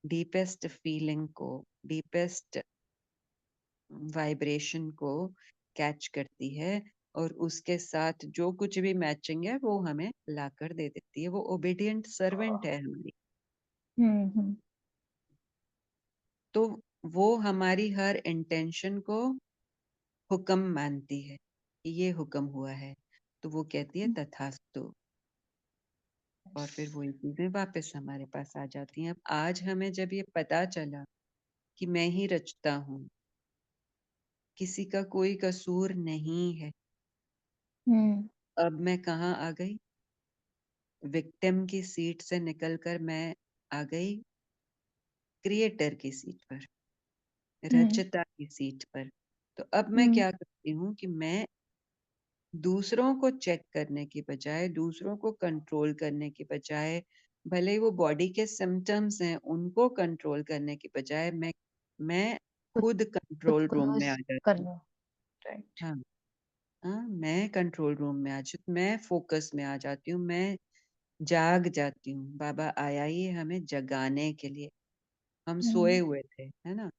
डीपेस्ट फीलिंग को, डीपेस्ट वाइब्रेशन को कैच करती है और उसके साथ जो कुछ भी मैचिंग है वो हमें लाकर दे देती है। वो ओबीडिएंट सर्वेंट है हमारी। हम्म। तो वो हमारी हर इंटेंशन को हुक्म मानती है कि ये हुक्म हुआ है, तो वो कहती है तथास्तु, और फिर वही चीजें वापस हमारे पास आ जाती हैं। अब आज हमें जब ये पता चला कि मैं ही रचता हूँ, किसी का कोई कसूर नहीं है, हम्म अब मैं कहाँ आ गई? विक्टिम की सीट से निकलकर मैं आ गई क्रिएटर की सीट पर, हम्म रचयिता की सीट पर। तो अब मैं हम्म क्या करती हूँ कि मैं दूसरों को चेक करने की बजाय, दूसरों को कंट्रोल करने की बजाय, भले ही वो बॉडी के सिम्टम्स हैं उनको कंट्रोल करने की बजाय, मैं खुद खुद खुद कंट्रोल को रूम में आ कर जाती हूँ। लो। राइट। हाँ, हाँ, मैं कंट्रोल रूम में आ जाती हूँ, मैं फोकस में आ जाती हूँ, मैं जाग जाती हूँ। बाबा आया ही है हमें जगाने के लिए। हम सोए हम्म हुए थे, है ना?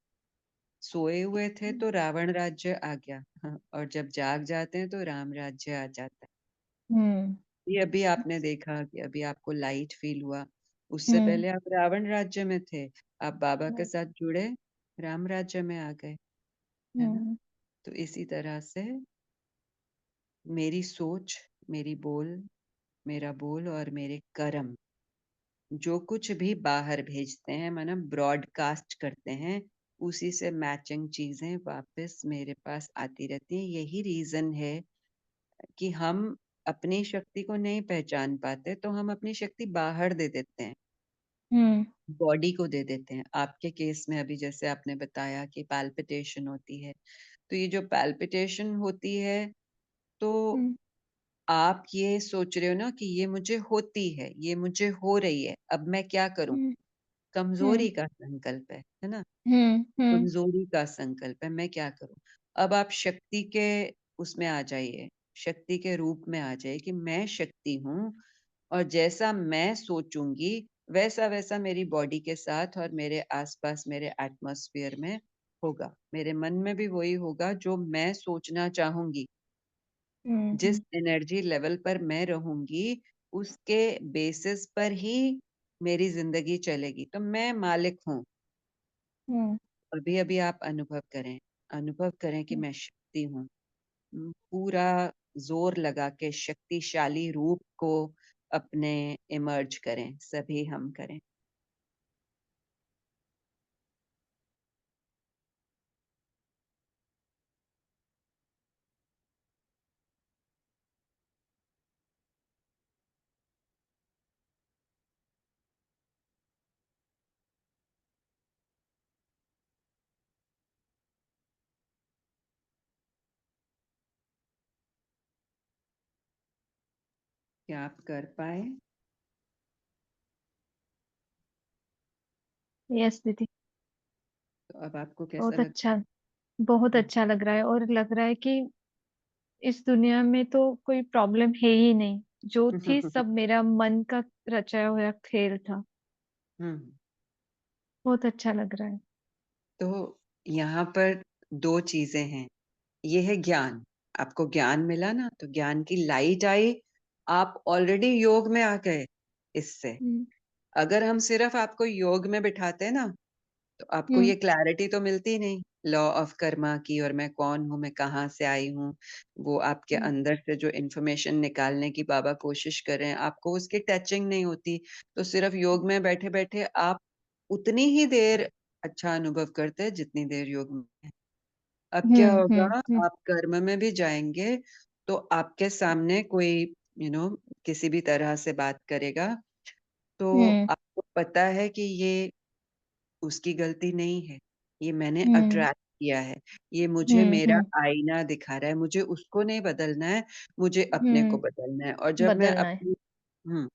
सोए हुए थे तो रावण राज्य आ गया। हाँ, और जब जाग जाते हैं तो राम राज्य आ जाता है। हम्म ये अभी आपने देखा कि अभी आपको लाइट फील हुआ, उससे हम्म पहले आप रावण राज्य में थे, आप बाबा के साथ जुड़े, राम राज्य में आ गए, है ना? हम्म तो इसी तरह से मेरी सोच, मेरा बोल और मेरे कर्म जो कुछ भी बाहर भेजते हैं, माना ब्रॉडकास्ट करते हैं, उसी से मैचिंग चीजें वापस मेरे पास आती रहती हैं। यही रीजन है कि हम अपनी शक्ति को नहीं पहचान पाते, तो हम अपनी शक्ति बाहर दे देते हैं, हम्म बॉडी को दे देते हैं। आपके केस में अभी जैसे आपने बताया कि पैल्पिटेशन होती है, तो ये जो पैल्पिटेशन होती है, तो हम्म आप ये सोच रहे हो ना कि ये मुझे होती है, ये मुझे हो रही है, अब मैं क्या करूं? हम्म कमजोरी का संकल्प है ना? हम्म कमजोरी का संकल्प है, मैं क्या करूं? अब आप शक्ति के उसमें आ जाइए, शक्ति के रूप में आ जाइए कि मैं शक्ति हूँ, और जैसा मैं सोचूंगी वैसा वैसा मेरी बॉडी के साथ और मेरे आसपास, मेरे एटमॉस्फेयर में होगा। मेरे मन में भी वही होगा जो मैं सोचना चाहूंगी। जिस हम्म एनर्जी लेवल पर मैं रहूंगी, उसके बेसिस पर ही मेरी जिंदगी चलेगी। तो मैं मालिक हूँ। हम्म अभी अभी आप अनुभव करें कि मैं शक्ति हूँ। पूरा जोर लगा के शक्तिशाली रूप को अपने इमर्ज करें, सभी हम करें। क्या आप कर पाए? यस दीदी। तो अब आपको कैसा बहुत लग अच्छा, बहुत रहा अच्छा लग रहा है और लग रहा है कि इस दुनिया में तो कोई प्रॉब्लम है ही नहीं। जो है? थी सब मेरा मन का रचाया हुआ खेल था। हम्म। बहुत अच्छा लग रहा है। तो यहाँ पर दो चीजें हैं। ये है ज्ञान। आपको ज्ञान मिला ना, तो ज्ञान की लाइट आई, आप ऑलरेडी योग में आ गए इससे। हम्म अगर हम सिर्फ आपको योग में बिठाते ना, तो आपको हम्म ये क्लैरिटी तो मिलती नहीं लॉ ऑफ कर्मा की, और मैं कौन हूँ, मैं कहाँ से आई हूँ। वो आपके हम्म अंदर से जो इंफॉर्मेशन निकालने की बाबा कोशिश कर रहे हैं, आपको उसकी टचिंग नहीं होती। तो सिर्फ योग में बैठे बैठे आप उतनी ही देर अच्छा अनुभव करते हैं जितनी देर योग में है। अब क्या होगा? हम्म आप कर्म में भी जाएंगे, तो आपके सामने कोई किसी भी तरह से बात करेगा, तो हम्म आपको पता है कि ये उसकी गलती नहीं है, ये मैंने हम्म अट्रैक्ट किया है, ये मुझे मेरा हम्म आईना दिखा रहा है, मुझे उसको नहीं बदलना है, मुझे अपने को हम्म बदलना है। और जब मैं बदलना है। अपनी हम्म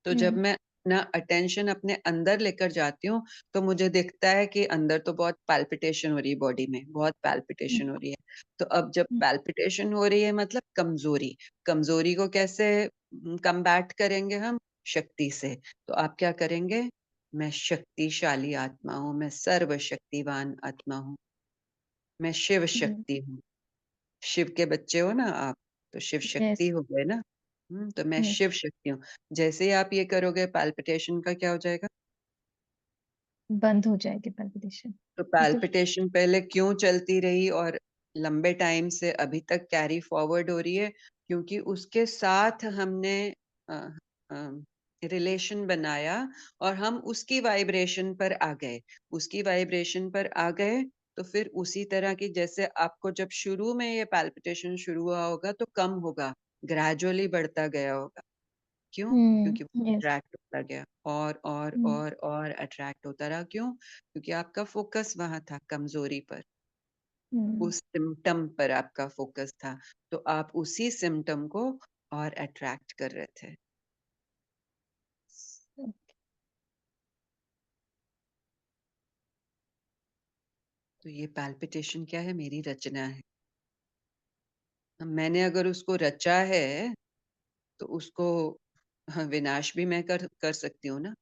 तो जब हम्म मैं अपना अटेंशन अपने अंदर लेकर जाती हूँ, तो मुझे दिखता है कि अंदर तो बहुत पैल्पिटेशन हो रही है, बॉडी में बहुत हम्म पैल्पिटेशन हो रही है। तो अब जब पैल्पिटेशन हो रही है मतलब कमजोरी, कमजोरी को कैसे कम्बैट करेंगे हम शक्ति से। तो आप क्या करेंगे? मैं शक्तिशाली आत्मा हूँ, मैं सर्वशक्तिवान आत्मा हूँ, मैं शिव शक्ति हूँ। शिव के बच्चे हो ना आप, तो शिव शक्ति यस, हो गए ना। तो मैं यस, शिव शक्ति हूँ। जैसे ही आप ये करोगे, पैल्पिटेशन का क्या हो जाएगा? बंद हो जाएगी पैल्पिटेशन। तो बिल्कुल। पैल्पिटेशन पहले क्यों चलती रही और लंबे टाइम से अभी तक कैरी फॉरवर्ड हो रही है? क्योंकि उसके साथ हमने रिलेशन बनाया और हम उसकी वाइब्रेशन पर आ गए। उसकी वाइब्रेशन पर आ गए तो फिर उसी तरह की, जैसे आपको जब शुरू में ये पैल्पिटेशन शुरू हुआ होगा तो कम होगा, ग्रेजुअली बढ़ता गया होगा। क्यों? क्योंकि वो यस। अट्रैक्ट होता गया और अट्रैक्ट होता रहा। क्यों? क्योंकि आपका फोकस वहां था, कमजोरी पर, उस सिम्टम पर आपका फोकस था। तो आप उसी सिम्टम को और अट्रैक्ट कर रहे थे। तो ये पैल्पिटेशन क्या है? मेरी रचना है। मैंने अगर उसको रचा है तो उसको विनाश भी मैं कर सकती हूँ ना।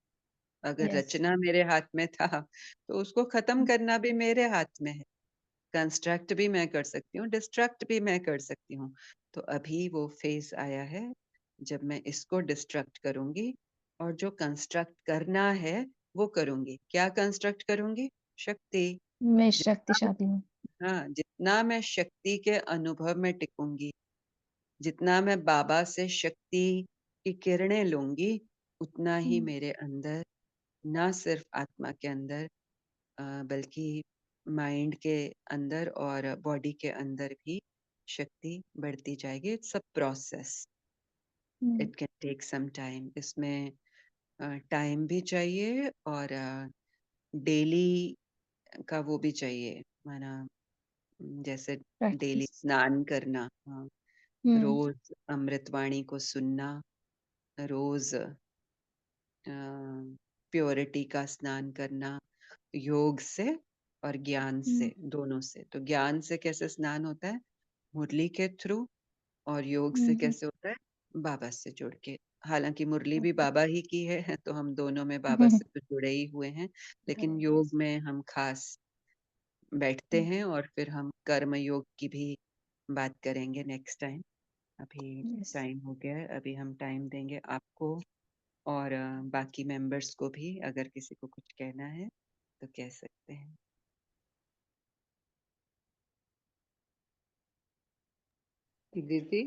अगर यस। रचना मेरे हाथ में था तो उसको खत्म करना भी मेरे हाथ में है। कंस्ट्रक्ट भी मैं कर सकती हूँ, डिस्ट्रक्ट भी मैं कर सकती हूँ। तो अभी वो फेज आया है जब मैं इसको डिस्ट्रक्ट करूंगी और जो कंस्ट्रक्ट करना है वो करूंगी। क्या कंस्ट्रक्ट करूंगी? शक्ति। मैं जितना शक्तिशाली हूँ। हाँ, जितना मैं शक्ति के अनुभव में टिकूंगी, जितना मैं बाबा से शक्ति की किरणें लूंगी, उतना ही मेरे अंदर, ना सिर्फ आत्मा के अंदर, बल्कि माइंड के अंदर और बॉडी के अंदर भी शक्ति बढ़ती जाएगी। It's a process, it can take some time. इसमें टाइम भी चाहिए और डेली का वो भी चाहिए, माना जैसे डेली प्रैक्टिस। स्नान करना, हाँ, हम्म। रोज अमृतवाणी को सुनना, रोज प्योरिटी का स्नान करना, योग से और ज्ञान से, दोनों से। तो ज्ञान से कैसे स्नान होता है? मुरली के थ्रू। और योग से कैसे होता है? बाबा से जुड़ के। हालांकि मुरली भी बाबा ही की है तो हम दोनों में बाबा से तो जुड़े ही हुए हैं, लेकिन योग में हम खास बैठते हैं और फिर हम कर्म योग की भी बात करेंगे नेक्स्ट टाइम। अभी यस। टाइम हो गया है, अभी हम टाइम देंगे आपको और बाकी मेंबर्स को भी, अगर किसी को कुछ कहना है तो कह सकते हैं। दीदी,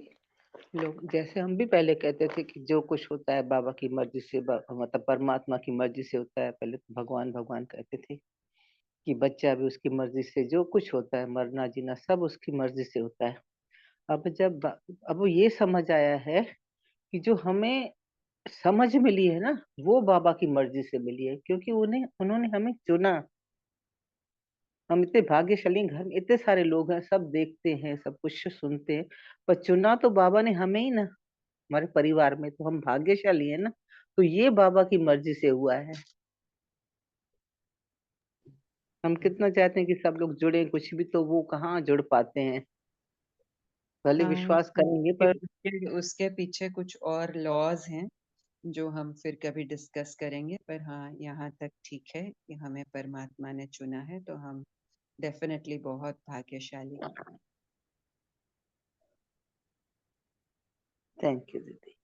लोग जैसे हम भी पहले कहते थे कि जो कुछ होता है बाबा की मर्जी से, मतलब परमात्मा की मर्जी से होता है। पहले तो भगवान भगवान कहते थे कि बच्चा भी उसकी मर्जी से, जो कुछ होता है मरना जीना सब उसकी मर्जी से होता है। अब ये समझ आया है कि जो हमें समझ मिली है ना, वो बाबा की मर्जी से मिली है, क्योंकि उन्हें उन्होंने हमें चुना। हम इतने भाग्यशाली हैं, घर में इतने सारे लोग हैं, सब देखते हैं, सब कुछ सुनते हैं, पर चुना तो बाबा ने हमें ही ना। हमारे परिवार में तो हम भाग्यशाली है ना। तो ये बाबा की मर्जी से हुआ है। हम कितना चाहते हैं कि सब लोग जुड़े, कुछ भी, तो वो कहाँ जुड़ पाते हैं। भले हाँ, विश्वास करेंगे उसके पर। उसके पीछे कुछ और लॉज हैं जो हम फिर कभी डिस्कस करेंगे। पर हाँ, यहाँ तक ठीक है कि हमें परमात्मा ने चुना है, तो हम डेफिनेटली बहुत भाग्यशाली हैं। थैंक यू दीदी।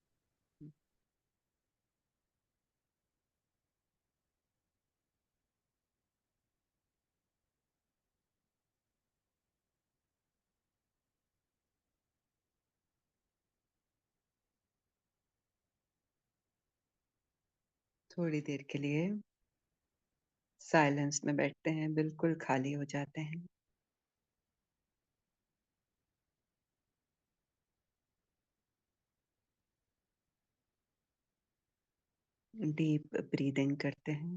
थोड़ी देर के लिए साइलेंस में बैठते हैं, बिल्कुल खाली हो जाते हैं। डीप ब्रीदिंग करते हैं।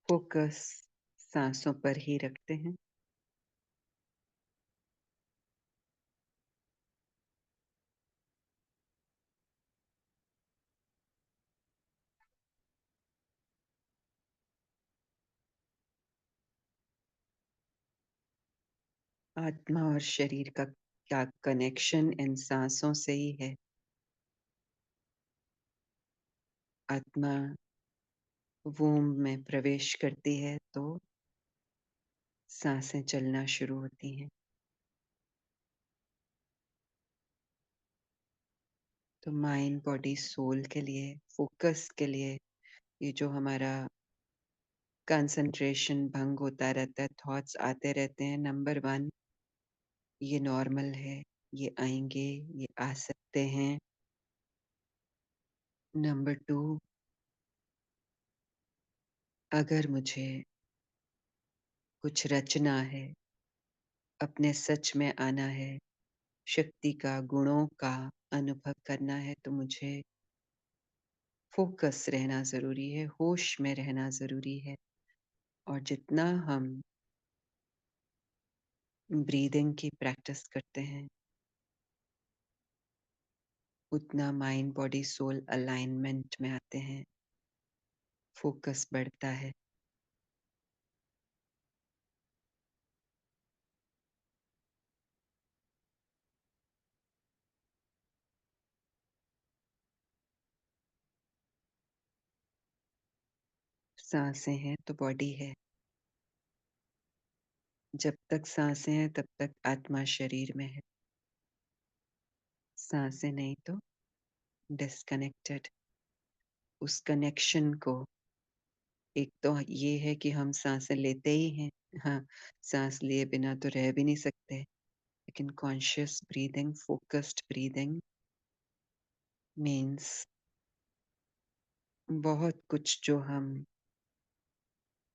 फोकस सांसों पर ही रखते हैं। आत्मा और शरीर का क्या कनेक्शन इन सांसों से ही है। आत्मा वूम्ब में प्रवेश करती है तो सांसें चलना शुरू होती हैं। तो माइंड बॉडी सोल के लिए, फोकस के लिए, ये जो हमारा कंसंट्रेशन भंग होता रहता है, थॉट्स आते रहते हैं, नंबर 1 ये नॉर्मल है, ये आएंगे, ये आ सकते हैं। नंबर 2 अगर मुझे कुछ रचना है, अपने सच में आना है, शक्ति का, गुणों का अनुभव करना है, तो मुझे फोकस रहना ज़रूरी है, होश में रहना ज़रूरी है। और जितना हम ब्रीदिंग की प्रैक्टिस करते हैं, उतना माइंड बॉडी सोल अलाइनमेंट में आते हैं, फोकस बढ़ता है। सांसें हैं तो बॉडी है। जब तक सांसें हैं तब तक आत्मा शरीर में है। सांसें नहीं तो डिस्कनेक्टेड। उस कनेक्शन को, एक तो ये है कि हम सांसें लेते ही हैं, हाँ, सांस लिए बिना तो रह भी नहीं सकते, लेकिन conscious breathing, focused breathing means बहुत कुछ जो हम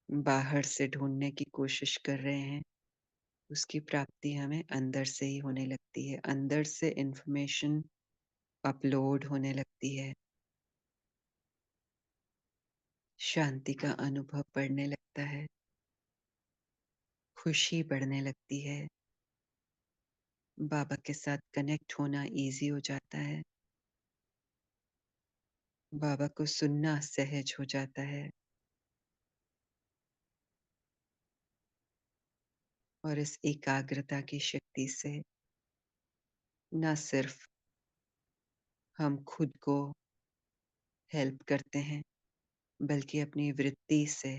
बाहर से ढूंढने की कोशिश कर रहे हैं, उसकी प्राप्ति हमें अंदर से ही होने लगती है। अंदर से इंफॉर्मेशन अपलोड होने लगती है, शांति का अनुभव बढ़ने लगता है, खुशी बढ़ने लगती है, बाबा के साथ कनेक्ट होना इजी हो जाता है, बाबा को सुनना सहज हो जाता है। और इस एकाग्रता की शक्ति से न सिर्फ हम खुद को हेल्प करते हैं, बल्कि अपनी वृत्ति से,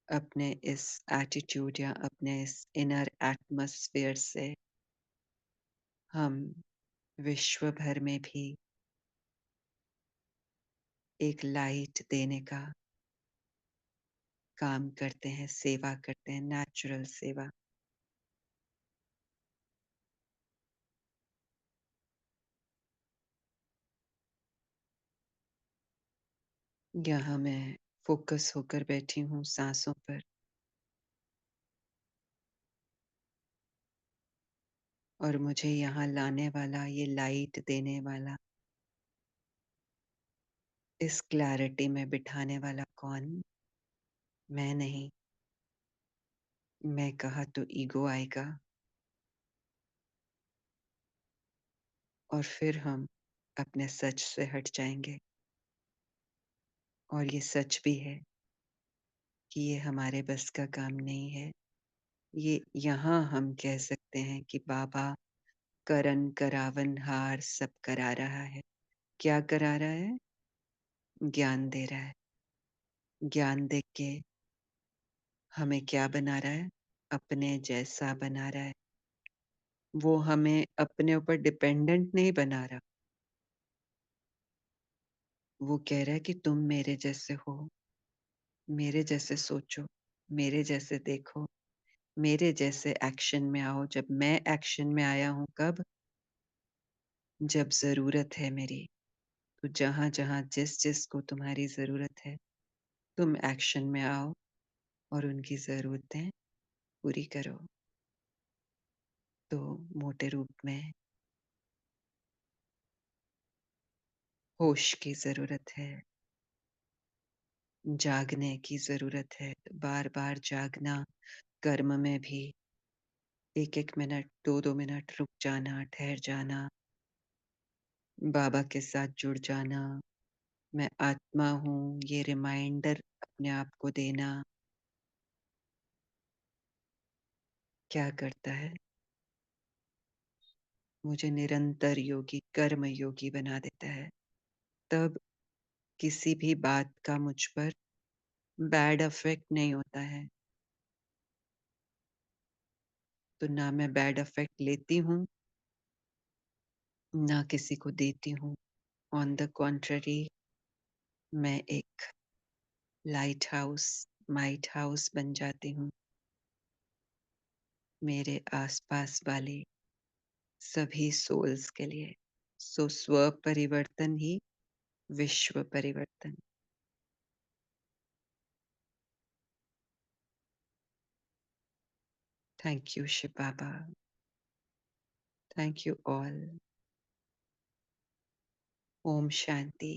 अपने इस एटीट्यूड या अपने इस इनर एटमॉस्फेयर से हम विश्व भर में भी एक लाइट देने का काम करते हैं, सेवा करते हैं, नेचुरल सेवा। यहाँ मैं फोकस होकर बैठी हूँ सांसों पर, और मुझे यहाँ लाने वाला, ये लाइट देने वाला, इस क्लैरिटी में बिठाने वाला कौन? मैं नहीं। मैं कहा तो ईगो आएगा, और फिर हम अपने सच से हट जाएंगे। और ये सच भी है कि ये हमारे बस का काम नहीं है। ये यहाँ हम कह सकते हैं कि बाबा करन करावन हार सब करा रहा है। क्या करा रहा है? ज्ञान दे रहा है। ज्ञान दे के हमें क्या बना रहा है? अपने जैसा बना रहा है। वो हमें अपने ऊपर डिपेंडेंट नहीं बना रहा। वो कह रहा है कि तुम मेरे जैसे हो, मेरे जैसे सोचो, मेरे जैसे देखो, मेरे जैसे एक्शन में आओ। जब मैं एक्शन में आया हूं, कब? जब जरूरत है मेरी। तो जहां जहां जिस जिस को तुम्हारी जरूरत है, तुम एक्शन में आओ और उनकी जरूरतें पूरी करो। तो मोटे रूप में होश की जरूरत है, जागने की जरूरत है, बार बार जागना, कर्म में भी 1-1 मिनट, 2-2 मिनट रुक जाना, ठहर जाना, बाबा के साथ जुड़ जाना, मैं आत्मा हूँ, ये रिमाइंडर अपने आप को देना क्या करता है? मुझे निरंतर योगी, कर्म योगी बना देता है। तब किसी भी बात का मुझ पर बैड इफेक्ट नहीं होता है। तो ना मैं बैड इफेक्ट लेती हूँ, ना किसी को देती हूँ। ऑन द कॉन्ट्ररी, मैं एक लाइट हाउस बन जाती हूँ मेरे आसपास वाले सभी सोल्स के लिए। सो स्व परिवर्तन ही विश्व परिवर्तन। Thank you Shiv Baba. Thank you all. ओम शांति।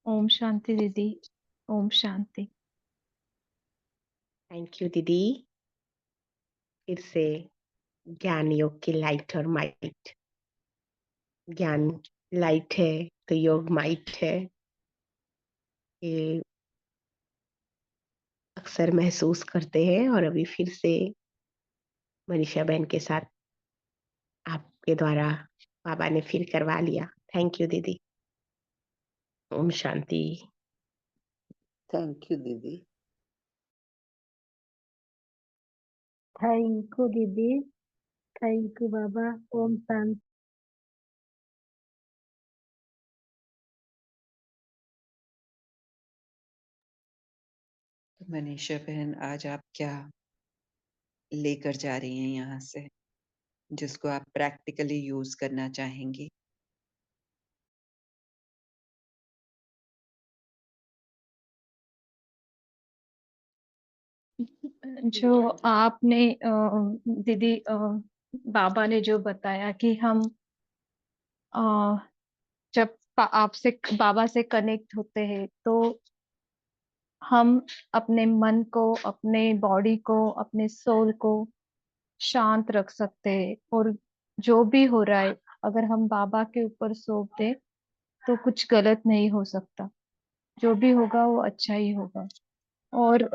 ओम शांति दीदी। ओम शांति। थैंक यू दीदी। फिर से ज्ञान योग की लाइट और माइट। ज्ञान लाइट है तो योग माइट है। ये अक्सर महसूस करते हैं और अभी फिर से मनीषा बहन के साथ आपके द्वारा बाबा ने फिर करवा लिया। थैंक यू दीदी। ओम शांति। थैंक यू दीदी। थैंक यू दीदी। थैंक यू बाबा। ओम शांति। मनीषा बहन, आज आप क्या लेकर जा रही हैं यहाँ से, जिसको आप प्रैक्टिकली यूज करना चाहेंगी? जो आपने दीदी बाबा ने जो बताया कि हम अ, जब आपसे बाबा से कनेक्ट होते हैं तो हम अपने मन को, अपने बॉडी को, अपने सोल को शांत रख सकते हैं। और जो भी हो रहा है, अगर हम बाबा के ऊपर सौंप दें तो कुछ गलत नहीं हो सकता। जो भी होगा वो अच्छा ही होगा। और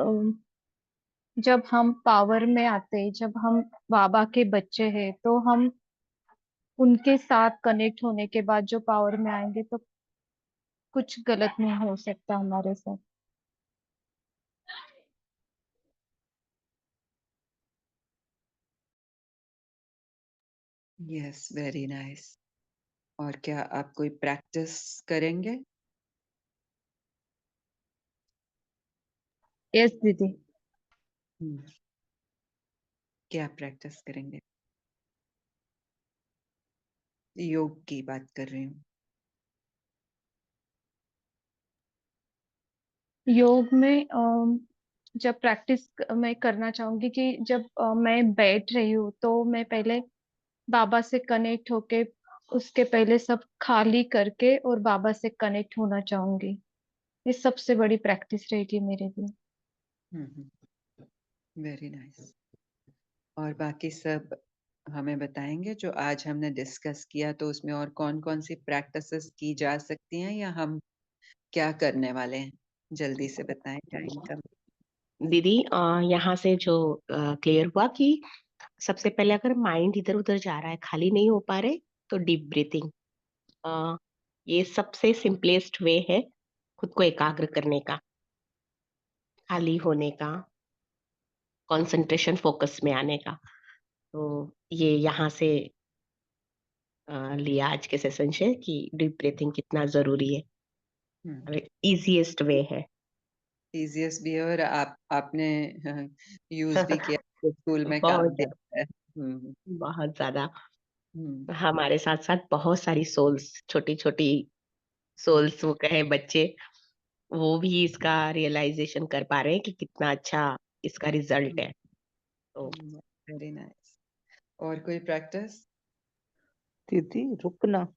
जब हम पावर में आते हैं, जब हम बाबा के बच्चे हैं, तो हम उनके साथ कनेक्ट होने के बाद जो पावर में आएंगे तो कुछ गलत नहीं हो सकता हमारे साथ। Yes, very nice. और क्या आप कोई प्रैक्टिस करेंगे? यस दीदी। क्या प्रैक्टिस करेंगे? योग की बात कर रही हूँ। योग में जब प्रैक्टिस मैं करना चाहूंगी कि जब मैं बैठ रही हूँ तो मैं पहले बाबा से कनेक्ट होके, उसके पहले सब खाली करके और बाबा से कनेक्ट होना चाहूंगी। ये सबसे बड़ी प्रैक्टिस रहेगी मेरे लिए। Very nice. और बाकी सब हमें बताएंगे जो आज हमने डिस्कस किया, तो उसमें और कौन कौन सी प्रैक्टिसेस की जा सकती हैं, या हम क्या करने वाले हैं? जल्दी से बताएं, टाइम कम। दीदी यहाँ से जो क्लियर हुआ कि सबसे पहले अगर माइंड इधर उधर जा रहा है, खाली नहीं हो पा रहे, तो डीप ब्रीथिंग ये सबसे सिंपलेस्ट वे है खुद को एकाग्र करने का, खाली होने का, कंसंट्रेशन फोकस में आने का। तो ये यहाँ से लिया आज के सेशन से कि डीप ब्रीथिंग कितना जरूरी है। इजीएस्ट वे है। इजिएस्ट भी है, और आपने यूज भी किया, स्कूल में काम बहुत दिया ज्यादा, है। बहुत ज्यादा। हम्म, हमारे साथ साथ बहुत सारी सोल्स, छोटी छोटी सोल्स, वो कहे बच्चे, वो भी इसका रियलाइजेशन कर पा रहे हैं कि कितना अच्छा इसका रिजल्ट है। तो वेरी नाइस। और कोई प्रैक्टिस? दीदी रुकना,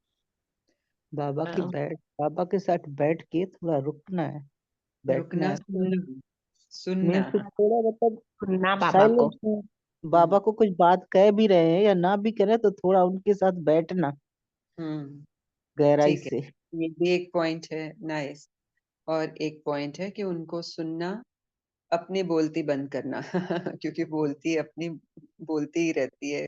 बाबा के साथ बैठ के थोड़ा रुकना है, बैठना रुकना, है। सुनना। मीन्स थोड़ा मतलब सुनना बाबा को। साइलेंस में, बाबा को कुछ बात कह भी रहे हैं या ना भी कह रहे हैं तो थोड़ा उनके साथ बैठना हम्म गहराई ठीक है, से। ये भी एक पॉइंट है। नाइस। और एक पॉइंट है कि उनको सुनना, अपनी बोलती बंद करना क्योंकि बोलती अपनी बोलती ही रहती है,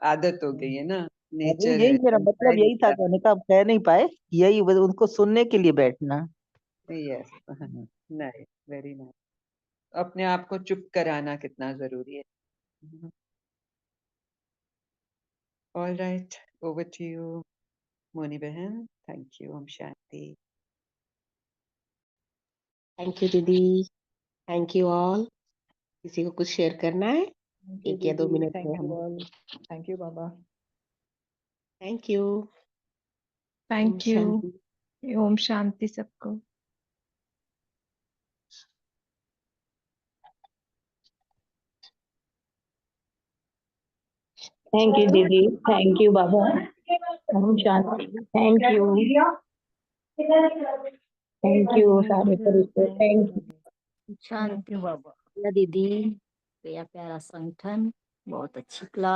आदत हो गई है ना, अरे नेचर है, यही मेरा चलता मतलब ही यही था, रहता कहने का अब कह नहीं पाए, यही बस उनको सुनने के लिए बैठना। है। यस। Nice, very nice. अपने आप को चुप कराना कितना जरूरी है। All right, over to you Moni बहन। Thank you. ओम शांति। थैंक यू दीदी। Thank you all. किसी को कुछ शेयर करना है? थैंक यू 1 या 2 दीदी, मिनट में थैंक यू हम। ऑल, थैंक यू बाबा। Thank you. ओम थैंक यू। शांति। ओम शांति सबको। थैंक यू दीदी, थैंक यू बाबा। ओम शांति। थैंक यू, थैंक यू सारे फरिश्ते, थैंक यू। थैंक यू बाबा। दीदी, प्यारा प्यारा संगठन, बहुत अच्छी क्लास।